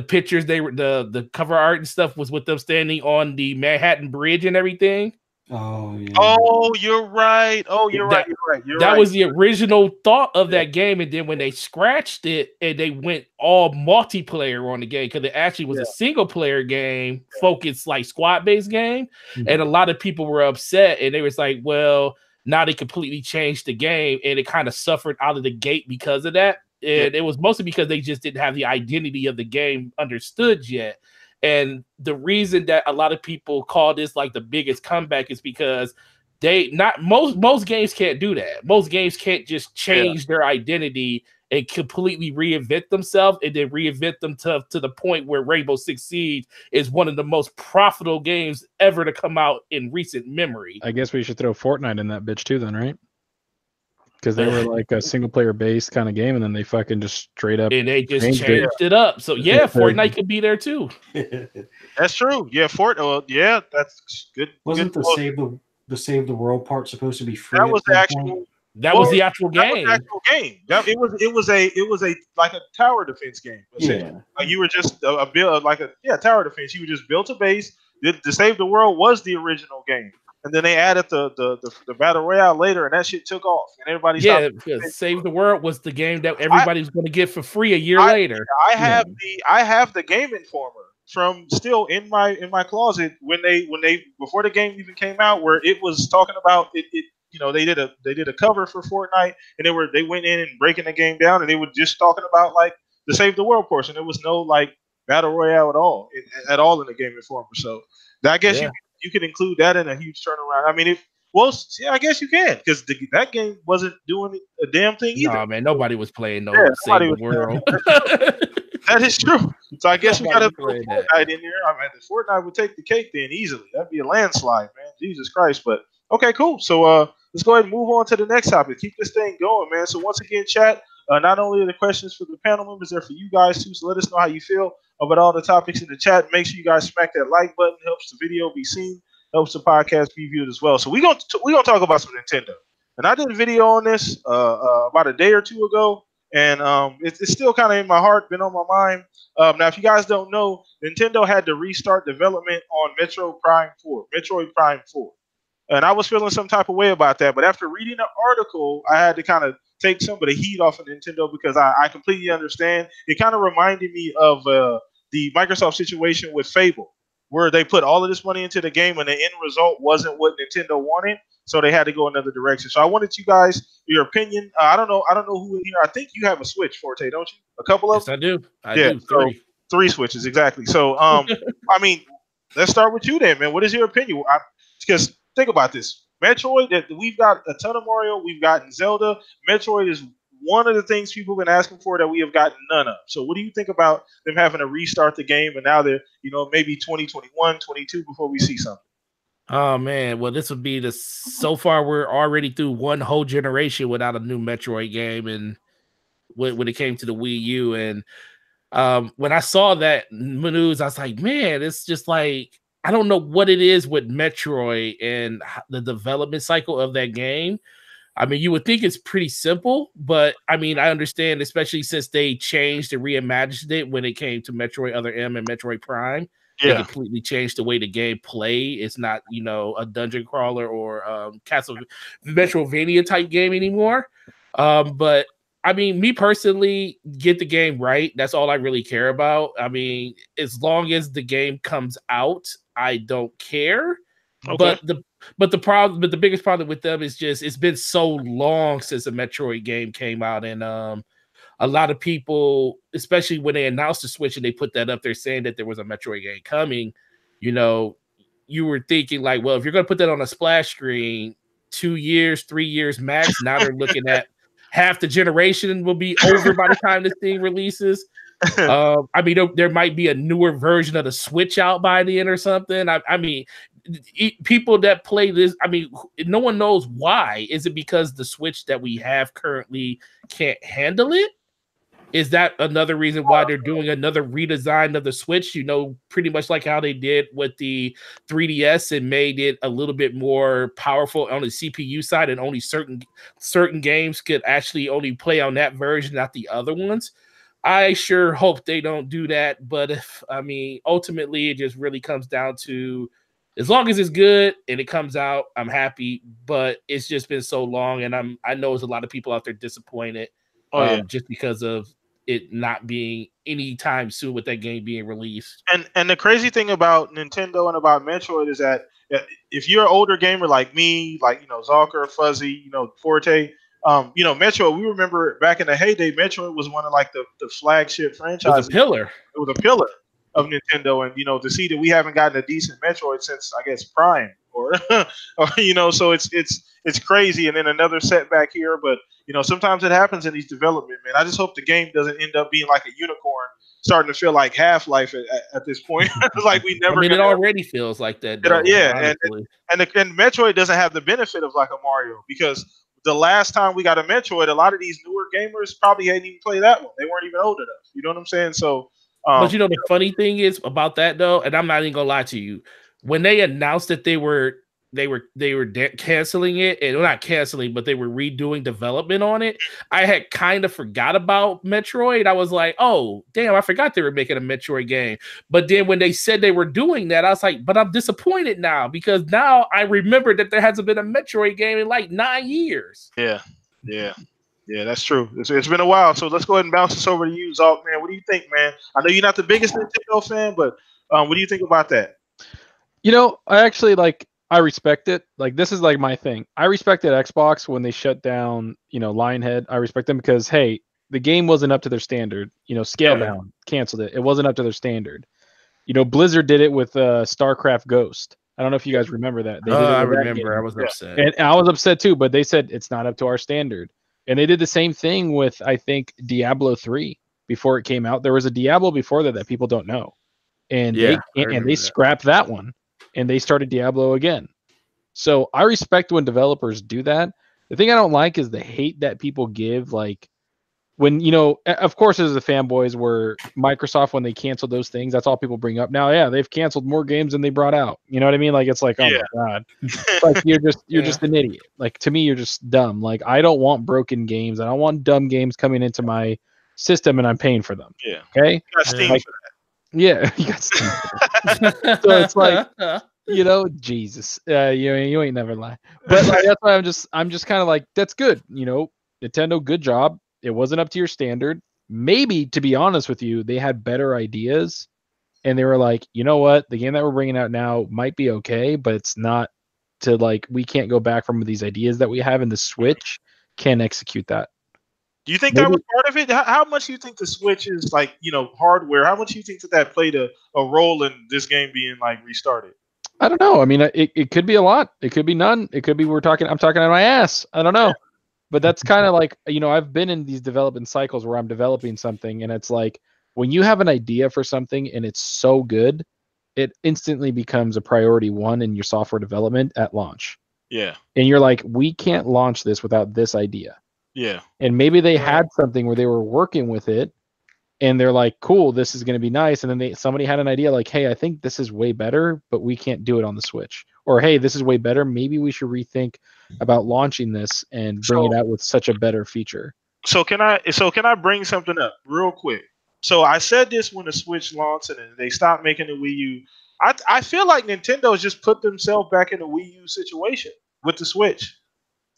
pictures. They were the cover art and stuff was with them standing on the Manhattan Bridge and everything. Oh, yeah. Oh, you're right. You're right. That was the original thought of that game, and then when they scratched it and they went all multiplayer on the game because it actually was a single player game, focused like squad based game, and a lot of people were upset, and they was like, well, now they completely changed the game, and it kind of suffered out of the gate because of that, and it was mostly because they just didn't have the identity of the game understood yet. And the reason that a lot of people call this like the biggest comeback is because most games can't do that. Most games can't just change their identity and completely reinvent themselves and then reinvent them to the point where Rainbow Six Siege is one of the most profitable games ever to come out in recent memory. I guess we should throw Fortnite in that bitch too then, right? Because they were like a single player based kind of game, and then they fucking just straight up and they just changed it up. So Fortnite could be there too. That's true. Yeah, Fortnite. That's good. Wasn't the save the world part supposed to be free? That was the actual. That was the actual game. It was a like a tower defense game. Yeah. Like you were just a tower defense. You just built a base. The Save the World was the original game. And then they added the battle royale later, and that shit took off. And everybody because Save the World was the game that everybody was going to get for free a year later. I have the Game Informer from still in my closet when they before the game even came out, where it was talking about it. They did a cover for Fortnite, and they went in and breaking the game down, and they were just talking about like the Save the World portion. There was no like battle royale at all in the Game Informer. So I guess you can include that in a huge turnaround. I mean, I guess you can, because that game wasn't doing a damn thing either. Nah, man, nobody was playing Save the World. That is true. So I guess we got to put Fortnite in there. I mean, the Fortnite would take the cake then easily. That'd be a landslide, man. Jesus Christ. But okay, cool. So let's go ahead and move on to the next topic. Keep this thing going, man. So once again, chat, not only are the questions for the panel members, they're for you guys too. So let us know how you feel about all the topics in the chat. Make sure you guys smack that like button. Helps the video be seen. Helps the podcast be viewed as well. So we're gonna talk about some Nintendo. And I did a video on this about a day or two ago, and it's still kind of in my heart, been on my mind. Now, if you guys don't know, Nintendo had to restart development on Metroid Prime 4. And I was feeling some type of way about that. But after reading the article, I had to kind of take some of the heat off of Nintendo, because I completely understand. It kind of reminded me of the Microsoft situation with Fable, where they put all of this money into the game and the end result wasn't what Nintendo wanted, so they had to go another direction. So I wanted you guys, your opinion. I don't know who in here. I think you have a Switch, Forte, don't you? A couple of them? Yes, I do. I do. So 3 Switches, exactly. So I mean, let's start with you then, man. What is your opinion? Because think about this. Metroid, we've got a ton of Mario. We've gotten Zelda. Metroid is one of the things people have been asking for that we have gotten none of. So what do you think about them having to restart the game, and now they're, maybe 2021, 22 before we see something? Oh, man. Well, this would be so far we're already through one whole generation without a new Metroid game, and when it came to the Wii U. And when I saw that news, I was like, man, it's just like, I don't know what it is with Metroid and the development cycle of that game. I mean, you would think it's pretty simple, but I mean, I understand, especially since they changed and reimagined it when it came to Metroid Other M and Metroid Prime. They completely changed the way the game play. It's not, a dungeon crawler or Metroidvania type game anymore. But I mean, me personally, get the game right. That's all I really care about. I mean, as long as the game comes out, I don't care. Okay. But the biggest problem with them is just it's been so long since a Metroid game came out, and a lot of people, especially when they announced the Switch and they put that up there saying that there was a Metroid game coming, you know, you were thinking like, well, if you're gonna put that on a splash screen, 2 years, 3 years max. Now they're looking at half the generation will be over by the time this thing releases. I mean, there might be a newer version of the Switch out by then or something. I mean, people that play this, I mean, no one knows why. Is it because the Switch that we have currently can't handle it? Is that another reason why they're doing another redesign of the Switch? You know, pretty much like how they did with the 3DS and made it a little bit more powerful on the CPU side, and only certain games could actually only play on that version, not the other ones. I sure hope they don't do that. But ultimately, it just really comes down to, as long as it's good and it comes out, I'm happy. But it's just been so long, and I know there's a lot of people out there disappointed. Just because of it not being anytime soon with that game being released. And the crazy thing about Nintendo and about Metroid is that if you're an older gamer like me, like Zalker, Fuzzy, Forte, Metroid, we remember back in the heyday, Metroid was one of like the flagship franchises. It was a pillar. It was a pillar of Nintendo, and to see that we haven't gotten a decent Metroid since, I guess, Prime, or so it's crazy. And then another setback here, but sometimes it happens in these development, man. I just hope the game doesn't end up being like a unicorn, starting to feel like Half-Life at this point. Like we never. I mean, it already feels like that. Though, yeah, and Metroid doesn't have the benefit of like a Mario, because the last time we got a Metroid, a lot of these newer gamers probably hadn't even played that one. They weren't even old enough. You know what I'm saying? So, but the funny thing is about that though, and I'm not even gonna lie to you, when they announced that they were canceling it, and not canceling, but they were redoing development on it, I had kind of forgot about Metroid. I was like, oh damn, I forgot they were making a Metroid game. But then when they said they were doing that, I was like, but I'm disappointed now, because now I remember that there hasn't been a Metroid game in like 9 years. Yeah, that's true. It's been a while. So let's go ahead and bounce this over to you, Zalk, man. What do you think, man? I know you're not the biggest Nintendo fan, but what do you think about that? I actually I respect it. Like, this is like my thing. I respected Xbox when they shut down, Lionhead. I respect them because, hey, the game wasn't up to their standard. Scale down, canceled it. It wasn't up to their standard. Blizzard did it with StarCraft Ghost. I don't know if you guys remember that. They did it I remember. I was upset. And I was upset too, but they said it's not up to our standard. And they did the same thing with, I think, Diablo 3 before it came out. There was a Diablo before that people don't know. And they scrapped that one. And they started Diablo again. So I respect when developers do that. The thing I don't like is the hate that people give. Like, when, of course, as the fanboys were Microsoft, when they canceled those things, that's all people bring up. Now, yeah, they've canceled more games than they brought out. You know what I mean? Like, it's like, oh my God. Like, you're just an idiot. Like, to me, you're just dumb. Like, I don't want broken games. I don't want dumb games coming into my system and I'm paying for them. Yeah. Okay? You got Steam for that. Yeah, you got Steam for that. So it's like, Jesus, you ain't never lie. But that's why I'm just kind of like, that's good. Nintendo, good job. It wasn't up to your standard. Maybe, to be honest with you, they had better ideas, and they were like, you know what, the game that we're bringing out now might be okay, but it's not to we can't go back from these ideas that we have, in the Switch can't execute that. Do you think that was part of it? How much do you think the Switch is hardware? How much do you think that played a role in this game being restarted? I don't know. I mean, it could be a lot. It could be none. It could be I'm talking out of my ass. I don't know. But that's kind of like, I've been in these development cycles where I'm developing something, and it's like, when you have an idea for something and it's so good, it instantly becomes a priority one in your software development at launch. Yeah. And you're like, we can't launch this without this idea. Yeah. And maybe they had something where they were working with it, and they're like, cool, this is going to be nice. And then somebody had an idea like, hey, I think this is way better, but we can't do it on the Switch. Or, hey, this is way better. Maybe we should rethink about launching this and bring it out with such a better feature. So can I bring something up real quick? So I said this when the Switch launched and they stopped making the Wii U. I feel like Nintendo's just put themselves back in the Wii U situation with the Switch.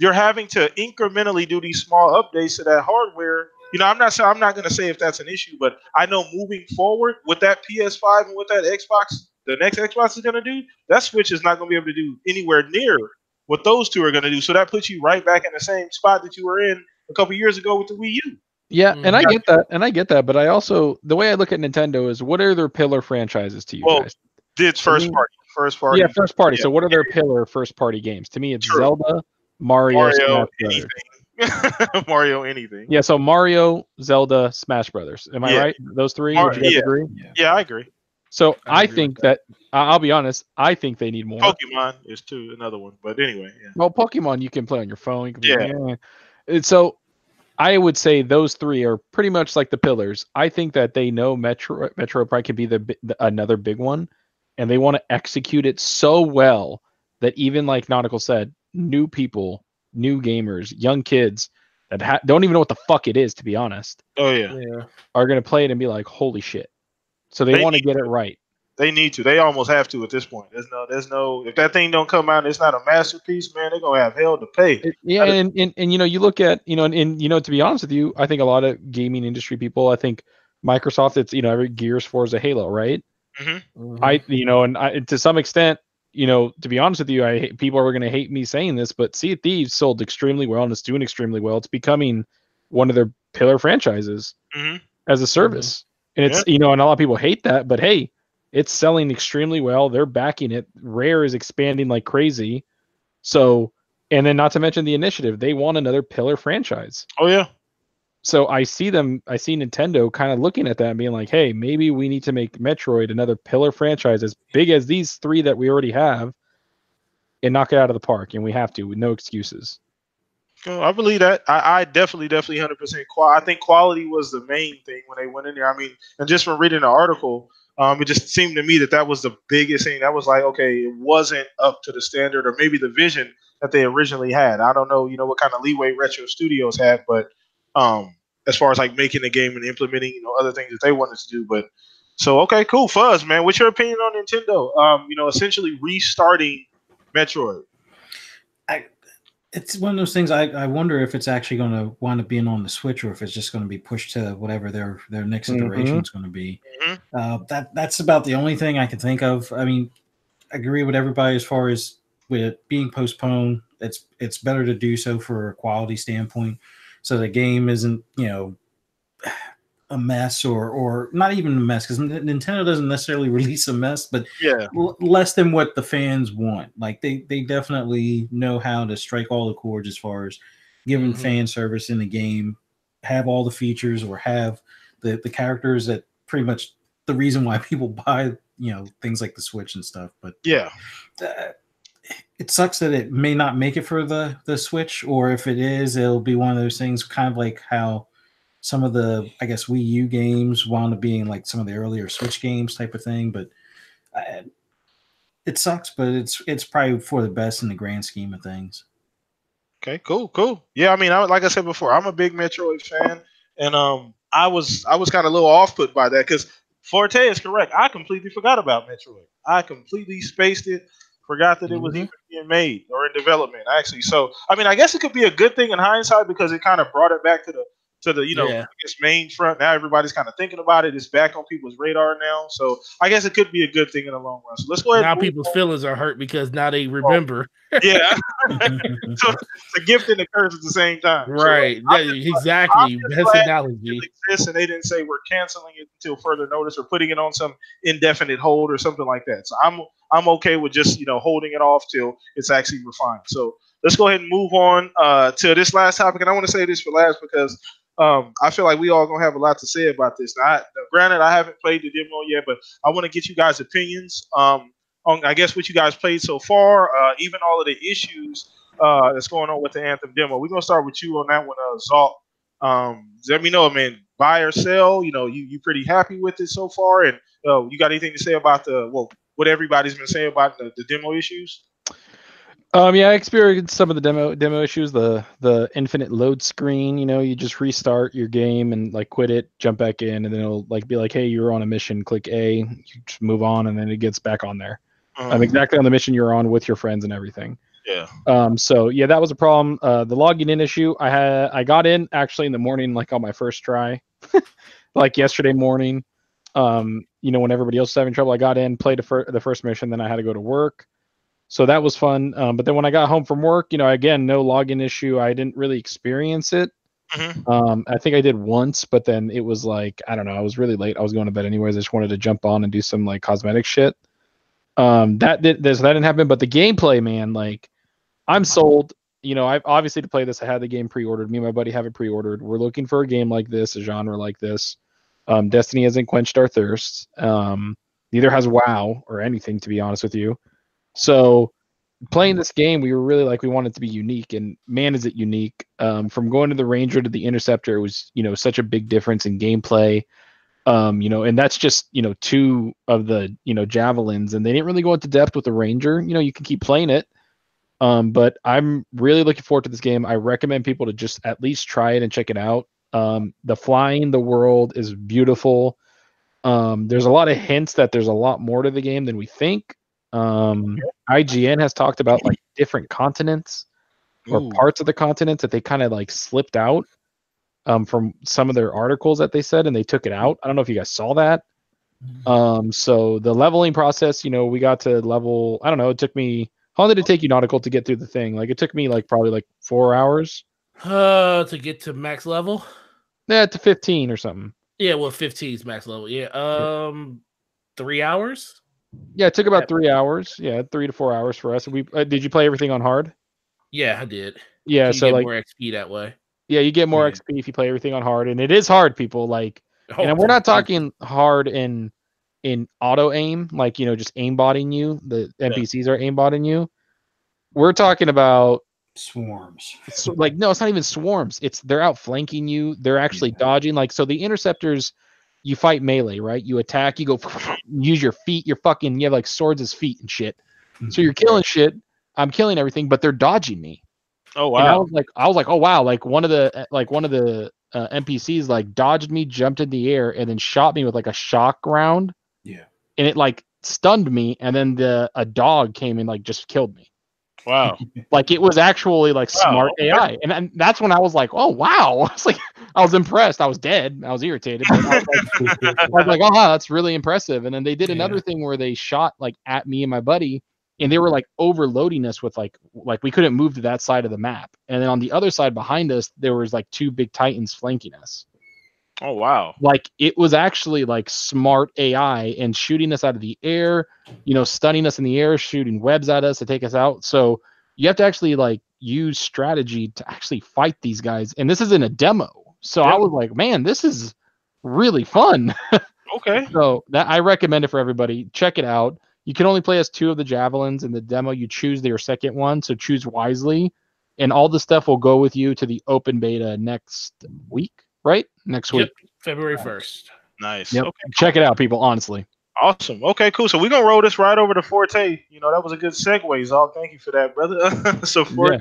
you're having to incrementally do these small updates to that hardware. I'm not going to say if that's an issue, but I know moving forward with that PS5 and with that Xbox, the next Xbox is going to do, that Switch is not going to be able to do anywhere near what those two are going to do. So that puts you right back in the same spot that you were in a couple years ago with the Wii U. Yeah, and I get that, but I also, the way I look at Nintendo is, what are their pillar franchises to you guys? It's first party. Yeah, first party. So what are their pillar first party games? To me, it's Zelda, Mario, Smash Brothers. Mario anything. Yeah, so Mario, Zelda, Smash Brothers. Am I right? Those three? Would you guys agree? Yeah, I agree. So I think that I'll be honest, I think they need more. Pokemon is another one, but anyway. Yeah. Well, Pokemon you can play on your phone. And so I would say those three are pretty much like the pillars. I think that they know Metro probably could be another big one, and they want to execute it so well that even like Nautical said, new people, new gamers, young kids that don't even know what the fuck it is, to be honest. Oh yeah. Are going to play it and be like, holy shit. So they want to get it right. They need to. They almost have to at this point. There's no. If that thing don't come out, and it's not a masterpiece, man. They're gonna have hell to pay. And you look at to be honest with you, I think a lot of gaming industry people. I think Microsoft. It's every Gears, Forza, Halo, right? Mm-hmm. And to some extent, to be honest with you, people are going to hate me saying this, but Sea of Thieves sold extremely well and it's doing extremely well. It's becoming one of their pillar franchises as a service. And it's, and a lot of people hate that, but hey, it's selling extremely well. They're backing it. Rare is expanding like crazy. So, and then not to mention the Initiative, they want another pillar franchise. Oh yeah. So I see Nintendo kind of looking at that and being like, hey, maybe we need to make Metroid another pillar franchise as big as these three that we already have and knock it out of the park. And we have to with no excuses. I believe that. I definitely 100%. I think quality was the main thing when they went in there. I mean, and just from reading the article, it just seemed to me that was the biggest thing. That was like, okay, it wasn't up to the standard or maybe the vision that they originally had. I don't know, what kind of leeway Retro Studios had, but as far as like making the game and implementing, other things that they wanted to do. But so, okay, cool. Fuzz, man, what's your opinion on Nintendo? Essentially restarting Metroid. It's one of those things. I wonder if it's actually going to wind up being on the Switch or if it's just going to be pushed to whatever their next iteration is going to be. That's about the only thing I can think of. I mean, I agree with everybody as far as with it being postponed. It's better to do so for a quality standpoint, so the game isn't a mess or not even a mess, because Nintendo doesn't necessarily release a mess, but less than what the fans want. Like they definitely know how to strike all the chords as far as giving fan service in the game, have all the features or have the characters that pretty much the reason why people buy things like the Switch and stuff. But it sucks that it may not make it for the Switch, or if it is, it'll be one of those things kind of like how some of the, I guess, Wii U games wound up being like some of the earlier Switch games type of thing. But it sucks, but it's probably for the best in the grand scheme of things. Okay, cool. Yeah, I mean, like I said before, I'm a big Metroid fan, and I was kind of a little off-put by that because Forte is correct. I completely forgot about Metroid. I completely spaced it, forgot that it was even being made or in development, actually. So, I mean, I guess it could be a good thing in hindsight because it kind of brought it back to the I guess main front. Now everybody's kind of thinking about it. It's back on people's radar now. So I guess it could be a good thing in the long run. So let's go ahead. Now people's feelings are hurt because now they remember. Yeah. So it's a gift and a curse at the same time. Right. So exactly. Best analogy. It exists and they didn't say we're canceling it until further notice or putting it on some indefinite hold or something like that. So I'm okay with just holding it off till it's actually refined. So let's go ahead and move on to this last topic. And I want to say this for last because I feel like we all gonna have a lot to say about this. Now, granted, I haven't played the demo yet, but I want to get you guys' opinions on, I guess, what you guys played so far, even all of the issues that's going on with the Anthem demo. We're gonna start with you on that one, Zalt. Let me know, man. Buy or sell? You pretty happy with it so far? And you got anything to say about what everybody's been saying about the demo issues? Yeah, I experienced some of the demo issues. The infinite load screen. You just restart your game and like quit it, jump back in, and then it'll like be like, hey, you're on a mission. Click A, you just move on, and then it gets back on there. Exactly on the mission you're on with your friends and everything. Yeah. So yeah, that was a problem. The logging in issue, I got in actually in the morning, like on my first try, like yesterday morning. When everybody else was having trouble, I got in, played the first mission, then I had to go to work. So that was fun. But then when I got home from work, again, no login issue. I didn't really experience it. I think I did once, but then it was like, I don't know, I was really late. I was going to bed anyways. I just wanted to jump on and do some like cosmetic shit. That didn't happen. But the gameplay, man, like I'm sold. I've obviously to play this, I had the game pre-ordered. Me and my buddy have it pre-ordered. We're looking for a game like this, a genre like this. Destiny hasn't quenched our thirst. Neither has WoW or anything, to be honest with you. So playing this game, we were really like, we want it to be unique, and man, is it unique. From going to the Ranger to the Interceptor, it was, such a big difference in gameplay. And that's just, two of the, javelins, and they didn't really go into depth with the Ranger. You can keep playing it. But I'm really looking forward to this game. I recommend people to just at least try it and check it out. The flying, the world is beautiful. There's a lot of hints that there's a lot more to the game than we think. IGN has talked about like different continents or parts of the continents that they kind of like slipped out from some of their articles that they said, and they took it out. I don't know if you guys saw that. So the leveling process, we got to level, I don't know, it took me, how long did it take you, Nautical, to get through the thing? Like it took me like probably like 4 hours. To get to max level? Yeah, to 15 or something. Yeah, well, 15 is max level. Yeah. 3 hours? Yeah, it took about 3 hours. Yeah, 3 to 4 hours for us. We did you play everything on hard? Yeah, I did. Yeah, you so get like more XP that way. Yeah, you get more XP if you play everything on hard, and it is hard, people. Like, and we're not talking hard in auto aim, like just aimbotting you. The NPCs are aimbotting you. We're talking about swarms. Like, no, it's not even swarms. They're outflanking you. They're actually dodging. Like, so the interceptors, you fight melee, right? You attack, you go use your feet. You have like swords as feet and shit. So you're killing shit. I'm killing everything, but they're dodging me. Oh wow! And I was like, oh wow! Like one of the NPCs like dodged me, jumped in the air, and then shot me with like a shock round. Yeah. And it like stunned me, and then a dog came and like just killed me. Wow! Like it was actually like smart AI, and that's when I was like, oh wow! I was impressed. I was dead. I was irritated. But I was like, oh wow, that's really impressive. And then they did another thing where they shot like at me and my buddy. And they were like overloading us with like we couldn't move to that side of the map. And then on the other side behind us, there was like 2 big Titans flanking us. Oh, wow. Like it was actually like smart AI and shooting us out of the air, stunning us in the air, shooting webs at us to take us out. So you have to actually like use strategy to actually fight these guys. And this isn't a demo. So I was like, man, this is really fun. Okay. So that I recommend it for everybody. Check it out. You can only play as 2 of the javelins in the demo. You choose your second one, so choose wisely. And all the stuff will go with you to the open beta next week, right? Next week. February 1st. Nice. Yep. Okay. Check it out, people, honestly. Awesome. Okay, cool. So we're going to roll this right over to Forte. That was a good segue, Zog. Thank you for that, brother. So Forte,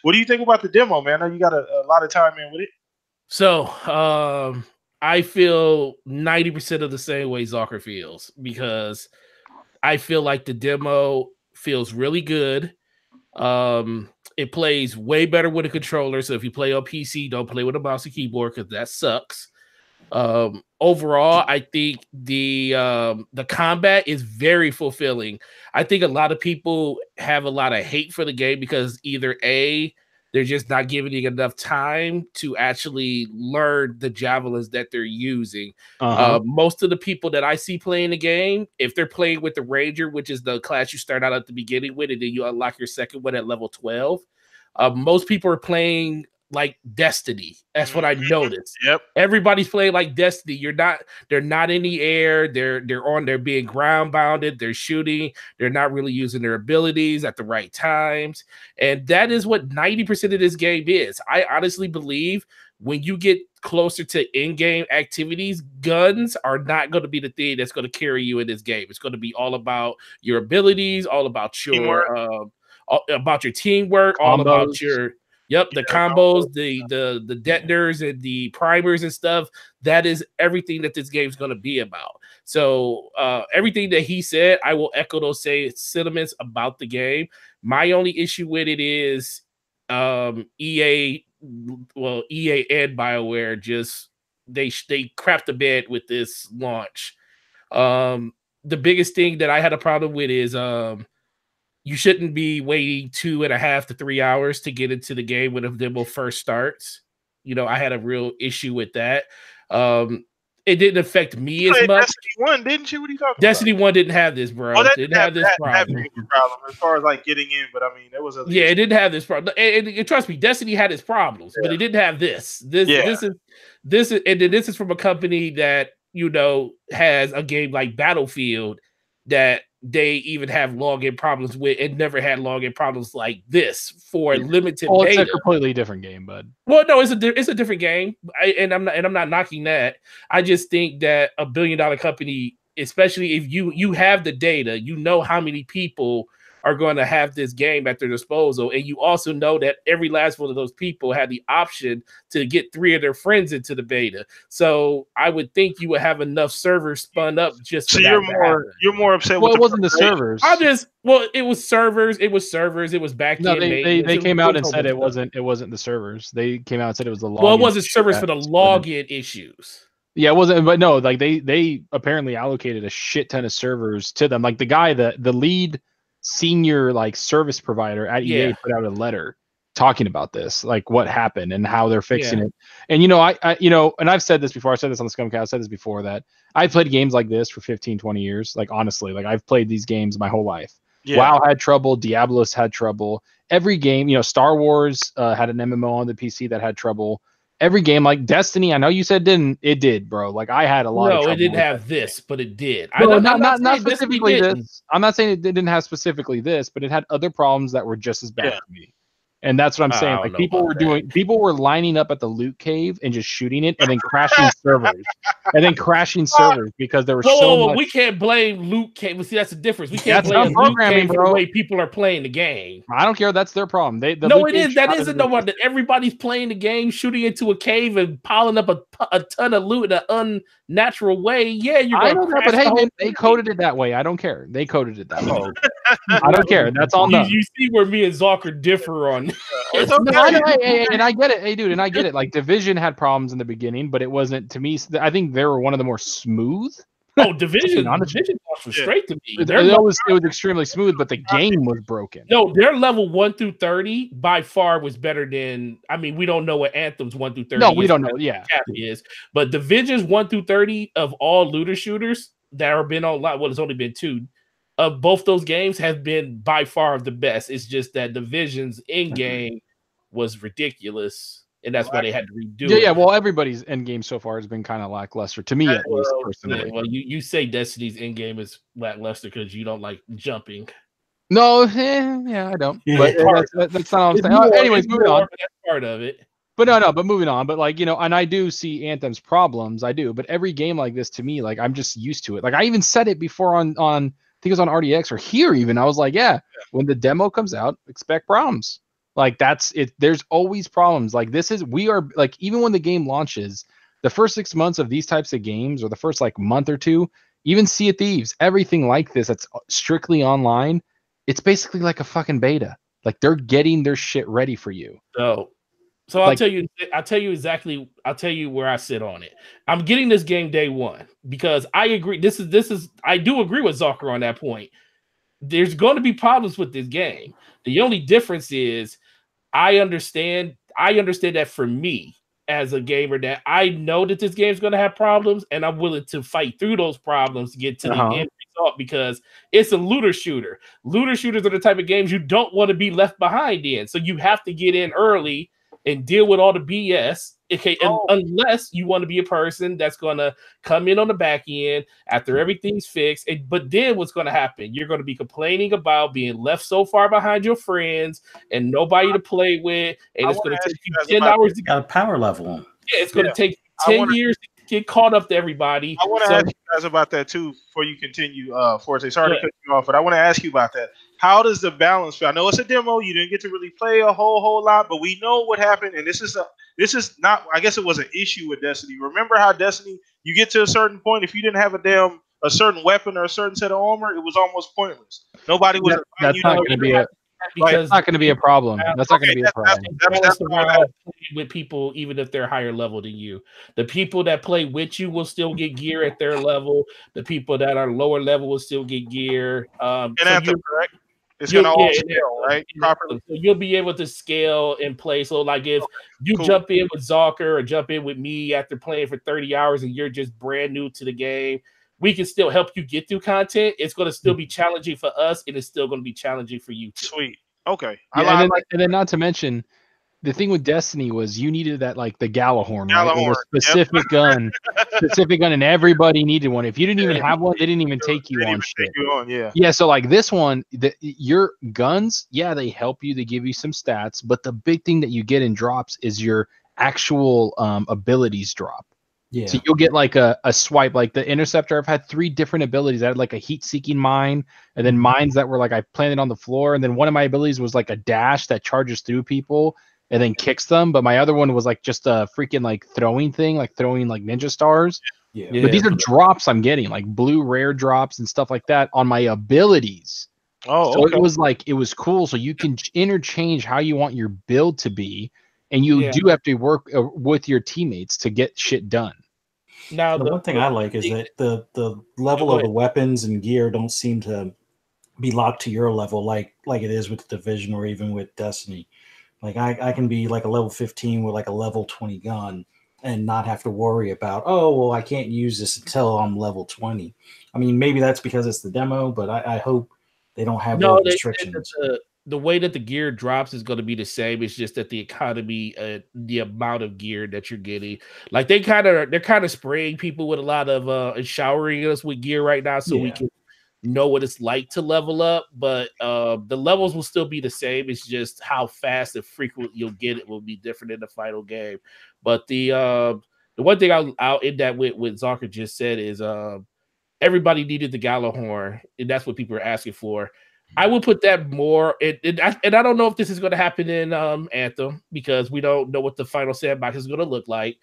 what do you think about the demo, man? I know you got a lot of time in with it. So I feel 90% of the same way Zocker feels, because I feel like the demo feels really good. It plays way better with a controller. So if you play on PC, don't play with a mouse and keyboard, because that sucks. Overall, I think the combat is very fulfilling. I think a lot of people have a lot of hate for the game because either A, they're just not giving you enough time to actually learn the javelins that they're using. Most of the people that I see playing the game, if they're playing with the Ranger, which is the class you start out at the beginning with, and then you unlock your second one at level 12, most people are playing like Destiny. That's what I noticed. Yep. Everybody's playing like Destiny. They're not in the air. They're being ground bounded. They're shooting. They're not really using their abilities at the right times. And that is what 90% of this game is. I honestly believe when you get closer to in-game activities, guns are not going to be the thing that's going to carry you in this game. It's going to be all about your abilities, all about your teamwork, all about your the combos, the detonators and the primers and stuff. That is everything that this game is going to be about. So everything that he said, I will echo those sentiments about the game. My only issue with it is EA and BioWare just they crapped the bed with this launch. The biggest thing that I had a problem with is you shouldn't be waiting 2.5 to 3 hours to get into the game when a demo first starts. You know, I had a real issue with that. It didn't affect me as much. Destiny 1, didn't you? What are you talking Destiny about? 1 didn't have this, bro. Oh, it didn't have this problem. problem as far as like getting in, but I mean, there was a it didn't have this problem. And trust me, Destiny had its problems, but it didn't have this. This is from a company that, you know, has a game like Battlefield that they even have login problems with, and never had login problems like this for limited beta. It's a completely different game, bud. Well, no, it's a different game, and I'm not knocking that. I just think that a $1 billion company, especially if you have the data, you know how many people are going to have this game at their disposal, and you also know that every last one of those people had the option to get 3 of their friends into the beta. So I would think you would have enough servers spun up just. So you're more upset. Well, with it wasn't the servers. It was servers. It was servers. It was back. No, they came out and said it wasn't the servers. They came out and said it was the login. Well, it wasn't servers for the login issues. Yeah, it wasn't. But no, like they apparently allocated a shit ton of servers to them. Like the guy, the lead senior like service provider at EA put out a letter talking about this, like what happened and how they're fixing it. And you know, I and I've said this before, I said this on the Scumcast, I said this before, that I've played games like this for 15-20 years. Like honestly, like I've played these games my whole life. WoW had trouble, Diablos had trouble, every game, you know, Star Wars had an MMO on the PC that had trouble. Every game, like Destiny, I know you said it did, bro. Like I had a lot of trouble. No, it didn't have this, but it did. No, not specifically this. I'm not saying it didn't have specifically this, but it had other problems that were just as bad to me. And that's what I'm saying. Like people were lining up at the loot cave and just shooting it and then crashing servers. Because there were so much. We can't blame loot cave. See, that's the difference. We can't blame loot cave for the way people are playing the game. I don't care. That's their problem. That isn't no one. Everybody's playing the game, shooting into a cave and piling up a ton of loot in an unnatural way. Yeah, you're going to crash. But hey, man, they coded it that way. I don't care. They coded it that way. I don't care. That's all. You see where me and Zalker differ on. And I get it. Hey, dude, and I get it. Like Division had problems in the beginning, but it wasn't, to me. I think they were one of the more smooth. Oh, Division was straight to me. It was extremely smooth, but the game was broken. No, their level 1 through 30 by far was better than. I mean, we don't know what Anthem's 1 through 30. No, we don't know. Yeah, is, but Division's 1 through 30 of all looter shooters that have been online. Well, it's only been 2. Of both those games have been by far the best. It's just that Division's in game was ridiculous, and that's why they had to redo it. Yeah, well, everybody's end game so far has been kind of lackluster to me, at least personally. Well, you say Destiny's end game is lackluster because you don't like jumping. No, I don't. Yeah. But that's not what I'm saying. Anyways, moving on. That's part of it. But no, but moving on. But like, you know, and I do see Anthem's problems. I do. But every game like this, to me, like I'm just used to it. Like I even said it before on I think it was on RDX or here even. I was like, when the demo comes out, expect problems. Like that's it. There's always problems. Like we are like, even when the game launches, the first 6 months of these types of games, or the first like month or two, even Sea of Thieves, everything like this that's strictly online, it's basically like a fucking beta. Like they're getting their shit ready for you. So I'll tell you where I sit on it. I'm getting this game day one because I agree. I do agree with Zucker on that point. There's going to be problems with this game. The only difference is I understand that for me as a gamer, that I know that this game is going to have problems, and I'm willing to fight through those problems to get to the end result, because it's a looter shooter. Looter shooters are the type of games you don't want to be left behind in. So you have to get in early and deal with all the BS. Okay, unless you want to be a person that's going to come in on the back end after everything's fixed. But then what's going to happen? You're going to be complaining about being left so far behind your friends and nobody to play with. And it's going to take you 10 hours to get a power level. Yeah, it's going to take 10 years to get caught up to everybody. I want to ask you guys about that too before you continue, Forte. Sorry to cut you off, but I want to ask you about that. How does the balance feel? I know it's a demo. You didn't get to really play a whole lot, but we know what happened. And this is not, I guess it was an issue with Destiny. Remember how Destiny, you get to a certain point, if you didn't have a certain weapon or a certain set of armor, it was almost pointless. Nobody was. That's not going to be it. because it's not going to be a problem. That's not going to be a problem. That's with people, even if they're higher level than you. The people that play with you will still get gear at their level. The people that are lower level will still get gear. And so Anthem, correct? It's going to all scale, right? Properly. So you'll be able to scale and play. So, like, if you jump in with Zalker or jump in with me after playing for 30 hours and you're just brand new to the game, we can still help you get through content. It's going to still be challenging for us, and it's still going to be challenging for you too. Sweet. Okay. And then not to mention, the thing with Destiny was you needed that, like, the Gjallarhorn, right? It was a specific gun, and everybody needed one. If you didn't even have one, they didn't even take you on shit. Yeah, so like this one, your guns, they help you, they give you some stats, but the big thing that you get in drops is your actual abilities drop. Yeah. So you'll get like a swipe, like the Interceptor. I've had 3 different abilities. I had like a heat-seeking mine, and then mines that were like I planted on the floor, and then one of my abilities was like a dash that charges through people and then kicks them. But my other one was like just a freaking like throwing thing, like throwing like ninja stars. Yeah. But these are drops I'm getting, like blue rare drops and stuff like that on my abilities. So it was like, it was cool. So you can interchange how you want your build to be, and you do have to work with your teammates to get shit done. Now, the one thing I like is that the level of the weapons and gear don't seem to be locked to your level like it is with the Division or even with Destiny. Like I can be like a level 15 with like a level 20 gun and not have to worry about, I can't use this until I'm level 20. I mean, maybe that's because it's the demo, but I hope they don't have those restrictions. The way that the gear drops is going to be the same. It's just that the economy, the amount of gear that you're getting, like they're kind of spraying people with a lot of showering us with gear right now, so we can know what it's like to level up. But the levels will still be the same. It's just how fast and frequent you'll get it will be different in the final game. But the one thing I'll end that with Zarka just said is everybody needed the Gjallarhorn, and that's what people are asking for. I will put that more, and I don't know if this is going to happen in Anthem because we don't know what the final sandbox is going to look like,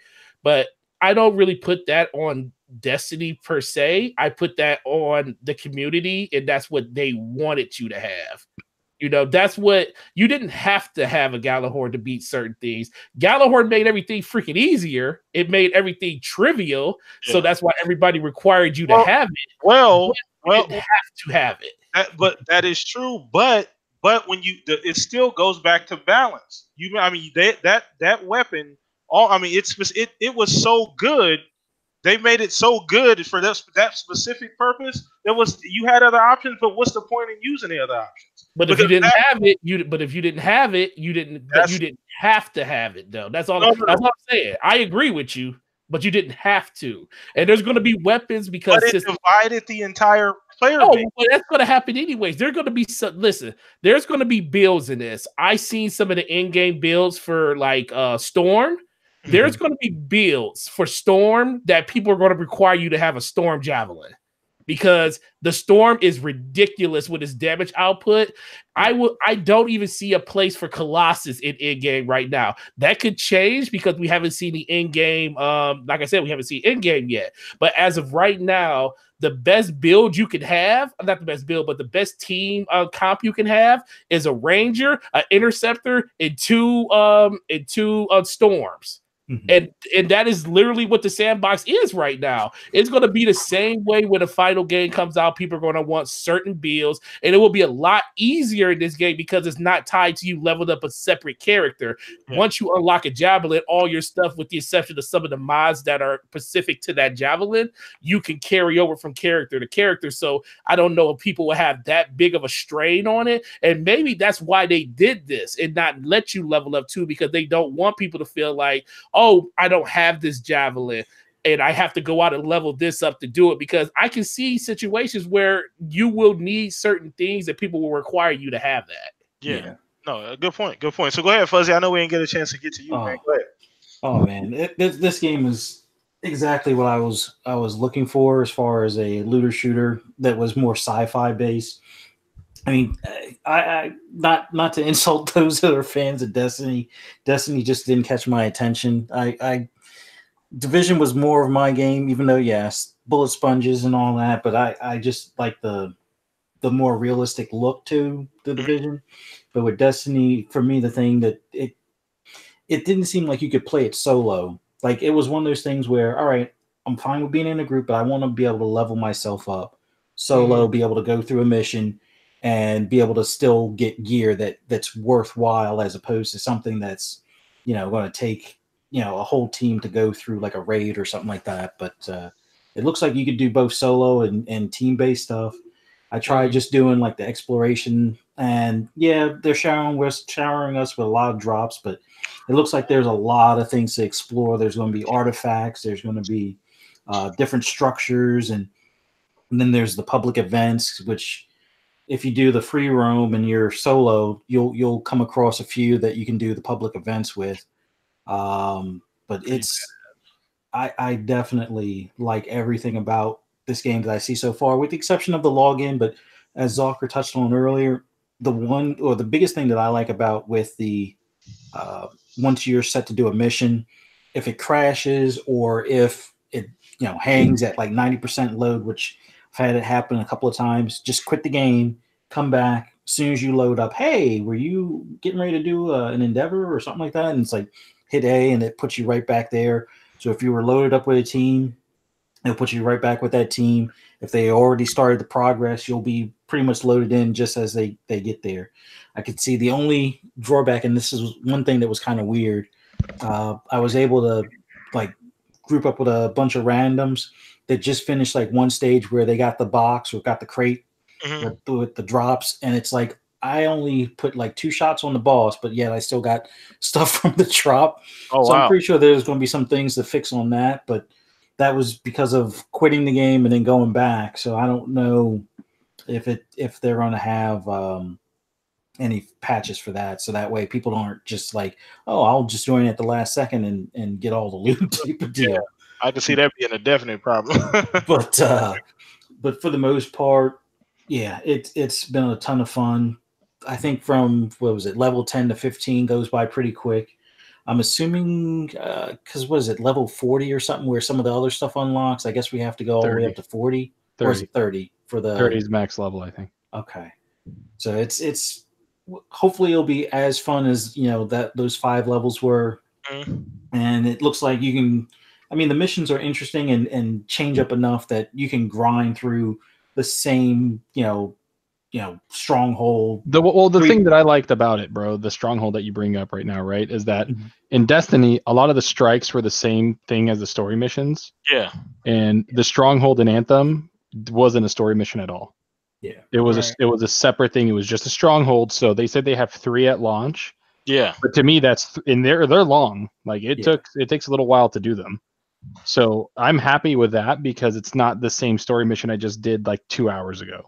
but I don't really put that on Destiny per se. I put that on the community, and that's what they wanted you to have. You know, that's what you didn't have to have a Gjallarhorn to beat certain things. Gjallarhorn made everything freaking easier. It made everything trivial, so that's why everybody required you to have it. You didn't have to have it. But that is true. But when it still goes back to balance. That weapon. It was so good. They made it so good for that specific purpose. You had other options, but what's the point in using the other options? But if you didn't have it, you didn't have to have it though. That's all. That's what I'm saying. I agree with you, but you didn't have to. And there's going to be weapons because it divided the entire player base. Well, that's going to happen anyways. There's going to be there's going to be builds in this. I seen some of the in-game builds for like Storm. Mm-hmm. There's going to be builds for Storm that people are going to require you to have a Storm Javelin because the Storm is ridiculous with its damage output. I don't even see a place for Colossus in-game right now. That could change because we haven't seen the in-game. Like I said, we haven't seen in-game yet. But as of right now, the best build you can have, not the best build, but the best team comp you can have is a Ranger, an Interceptor, and two Storms. Mm-hmm. And that is literally what the sandbox is right now. It's going to be the same way when the final game comes out. People are going to want certain builds, and it will be a lot easier in this game because it's not tied to you leveled up a separate character. Yeah. Once you unlock a Javelin, all your stuff, with the exception of some of the mods that are specific to that Javelin, you can carry over from character to character. So I don't know if people will have that big of a strain on it, and maybe that's why they did this and not let you level up too, because they don't want people to feel like, I don't have this Javelin and I have to go out and level this up to do it, because I can see situations where you will need certain things that people will require you to have that. Yeah. No, good point. Good point. So go ahead, Fuzzy. I know we didn't get a chance to get to you, man. Go ahead. Oh man, this game is exactly what I was looking for as far as a looter shooter that was more sci-fi based. I mean, I not to insult those that are fans of Destiny. Destiny just didn't catch my attention. Division was more of my game, even though bullet sponges and all that. But I just like the the more realistic look to the division. But with Destiny, for me, the thing that it didn't seem like you could play it solo. Like it was one of those things where, all right, I'm fine with being in a group, but I want to be able to level myself up solo, be able to go through a mission and be able to still get gear that's worthwhile as opposed to something that's, going to take, a whole team to go through like a raid or something like that. But it looks like you could do both solo and team-based stuff. I tried just doing like the exploration, and yeah, they're showering us with a lot of drops, but it looks like there's a lot of things to explore. There's going to be artifacts. There's going to be different structures, and then there's the public events, which if you do the free roam and you're solo, you'll come across a few that you can do the public events with. But I definitely like everything about this game that I see so far, with the exception of the login. But as Zocker touched on earlier, the biggest thing that I like about with the once you're set to do a mission, if it crashes or if it hangs at like 90% load, which I've had it happen a couple of times, just quit the game, come back as soon as you load up. Hey, were you getting ready to do an endeavor or something like that? And it's like hit A and it puts you right back there. So if you were loaded up with a team, it'll put you right back with that team. If they already started the progress, you'll be pretty much loaded in just as they get there. I could see the only drawback, and this is one thing that was kind of weird. I was able to like group up with a bunch of randoms that just finished like one stage where they got the box or got the crate with the drops, and it's like I only put like 2 shots on the boss, but yet I still got stuff from the drop. Oh, so wow. I'm pretty sure there's going to be some things to fix on that, but that was because of quitting the game and then going back. So I don't know if they're going to have any patches for that. So that way people aren't just like, oh, I'll just join at the last second and get all the loot type of deal. Yeah, I can see that being a definite problem. But for the most part, yeah, it's been a ton of fun. I think from level 10 to 15 goes by pretty quick. I'm assuming because what is it, level 40 or something, where some of the other stuff unlocks? I guess we have to go all the way up to 40. 30. Or is it 30 for the 30 is max level, I think. Okay, so it's hopefully it'll be as fun as that those 5 levels were, and it looks like you can. I mean, the missions are interesting and change up enough that you can grind through the same stronghold. The thing that I liked about it, bro, the stronghold that you bring up right now, right, is that in Destiny, a lot of the strikes were the same thing as the story missions. Yeah. And the stronghold in Anthem wasn't a story mission at all. Yeah. It was a separate thing. It was just a stronghold. So they said they have 3 at launch. Yeah. But to me, that's in there. They're long. Like it takes a little while to do them. So I'm happy with that because it's not the same story mission I just did like 2 hours ago.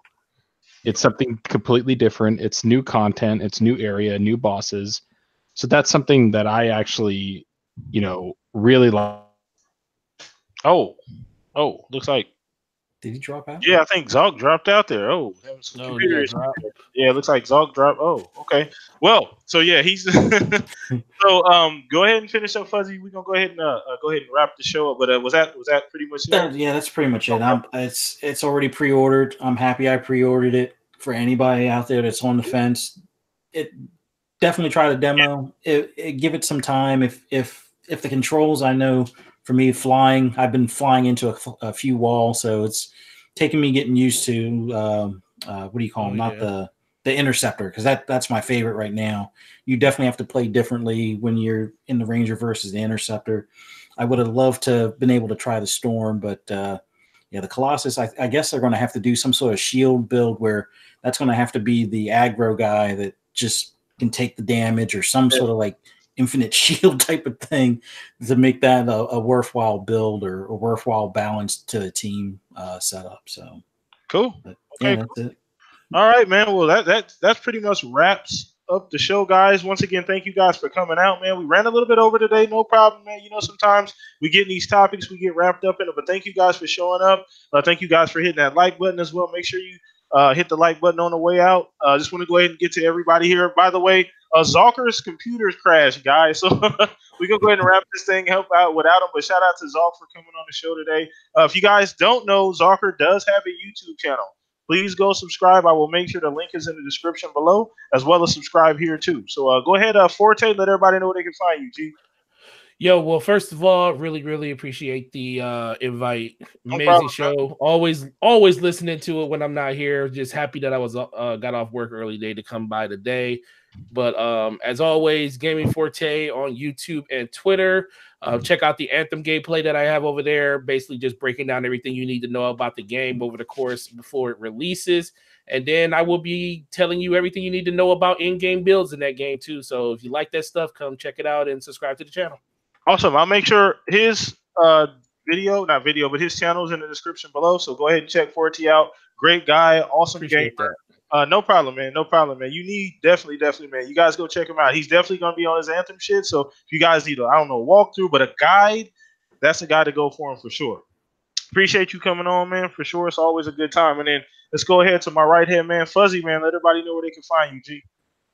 It's something completely different. It's new content. It's new area, new bosses. So that's something that I actually, really like. Oh, looks like. Did he drop out? Yeah, I think Zog dropped out there. Oh, No, yeah, it looks like Zog dropped. Oh, okay. Well, so yeah, he's so go ahead and finish up, Fuzzy. We're gonna go ahead and wrap the show up. But was that pretty much it? Yeah, that's pretty much it. It's already pre-ordered. I'm happy I pre-ordered it. For anybody out there that's on the fence, definitely try the demo. Give it some time. If the controls, I know for me flying, I've been flying into a few walls, so it's taking me getting used to what do you call them? Not the interceptor, because that's my favorite right now. You definitely have to play differently when you're in the Ranger versus the interceptor. I would have loved to have been able to try the Storm, but the Colossus, I guess they're going to have to do some sort of shield build where that's going to have to be the aggro guy that just can take the damage, or some sort of like infinite shield type of thing to make that a worthwhile build or a worthwhile balance to the team setup. So cool. But, okay, that's it. All right, man. Well, that's pretty much wraps up the show, guys. Once again, thank you guys for coming out, man. We ran a little bit over today, no problem, man. Sometimes we get in these topics, we get wrapped up in it, but thank you guys for showing up. Thank you guys for hitting that like button as well. Make sure you hit the like button on the way out. Just want to go ahead and get to everybody here. By the way, Zalker's computers crashed, guys, so we're going to go ahead and wrap this thing, help out without him, but shout out to Zalk for coming on the show today. If you guys don't know, Zalker does have a YouTube channel. please go subscribe. I will make sure the link is in the description below, as well as subscribe here too. So go ahead, Forte, let everybody know where they can find you, G. Yo, well, first of all, really appreciate the invite. No Amazing problem, show. man. Always listening to it when I'm not here. Just happy that I was got off work early day to come by today. But as always, Gaming Forte on YouTube and Twitter. Check out the Anthem gameplay that I have over there. Basically, just breaking down everything you need to know about the game over the course before it releases. And then I will be telling you everything you need to know about in-game builds in that game too. So if you like that stuff, come check it out and subscribe to the channel. Awesome. I'll make sure his not video, but his channel is in the description below. So go ahead and check Forte out. Great guy, awesome Appreciate gamer. No problem, man. No problem, man. You need definitely, man. You guys go check him out. He's definitely gonna be on his Anthem shit. So if you guys need a walkthrough, but a guide, that's a guy to go for him for sure. Appreciate you coming on, man, for sure. It's always a good time. And then let's go ahead to my right hand man, Fuzzy, man. Let everybody know where they can find you, G.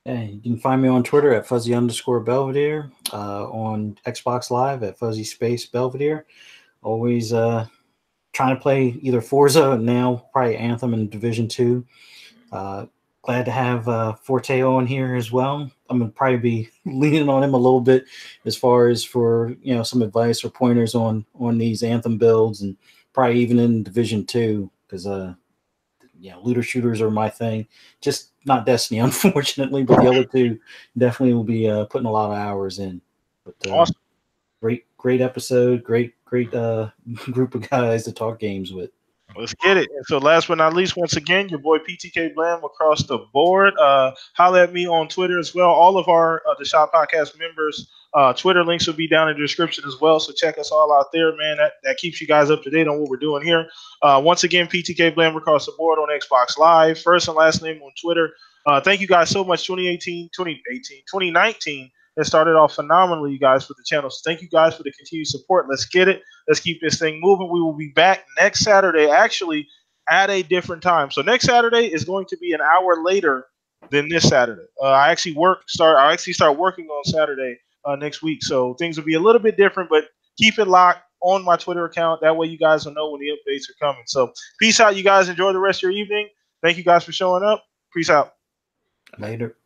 Yeah, you can find me on Twitter at Fuzzy_Belvedere, on Xbox Live at Fuzzy_Belvedere. Always trying to play either Forza, now probably Anthem and Division 2. Glad to have Forte on here as well. I'm going to probably be leaning on him a little bit as far as for some advice or pointers on these Anthem builds, and probably even in Division 2, because looter shooters are my thing. Just not Destiny, unfortunately, but the other two definitely will be putting a lot of hours in. But awesome. Great episode, great group of guys to talk games with. Let's get it. And so last but not least, once again, your boy PTK Blam across the board. Holla at me on Twitter as well. All of our The Shop Podcast members, Twitter links will be down in the description as well. So check us all out there, man. That keeps you guys up to date on what we're doing here. Once again, PTK Blam across the board on Xbox Live. First and last name on Twitter. Thank you guys so much. 2019 it started off phenomenally, you guys, for the channel. So thank you guys for the continued support. Let's get it. Let's keep this thing moving. We will be back next Saturday, actually, at a different time. So next Saturday is going to be an hour later than this Saturday. I actually start working on Saturday next week. So things will be a little bit different, but keep it locked on my Twitter account. That way you guys will know when the updates are coming. So peace out, you guys. Enjoy the rest of your evening. Thank you guys for showing up. Peace out. Later.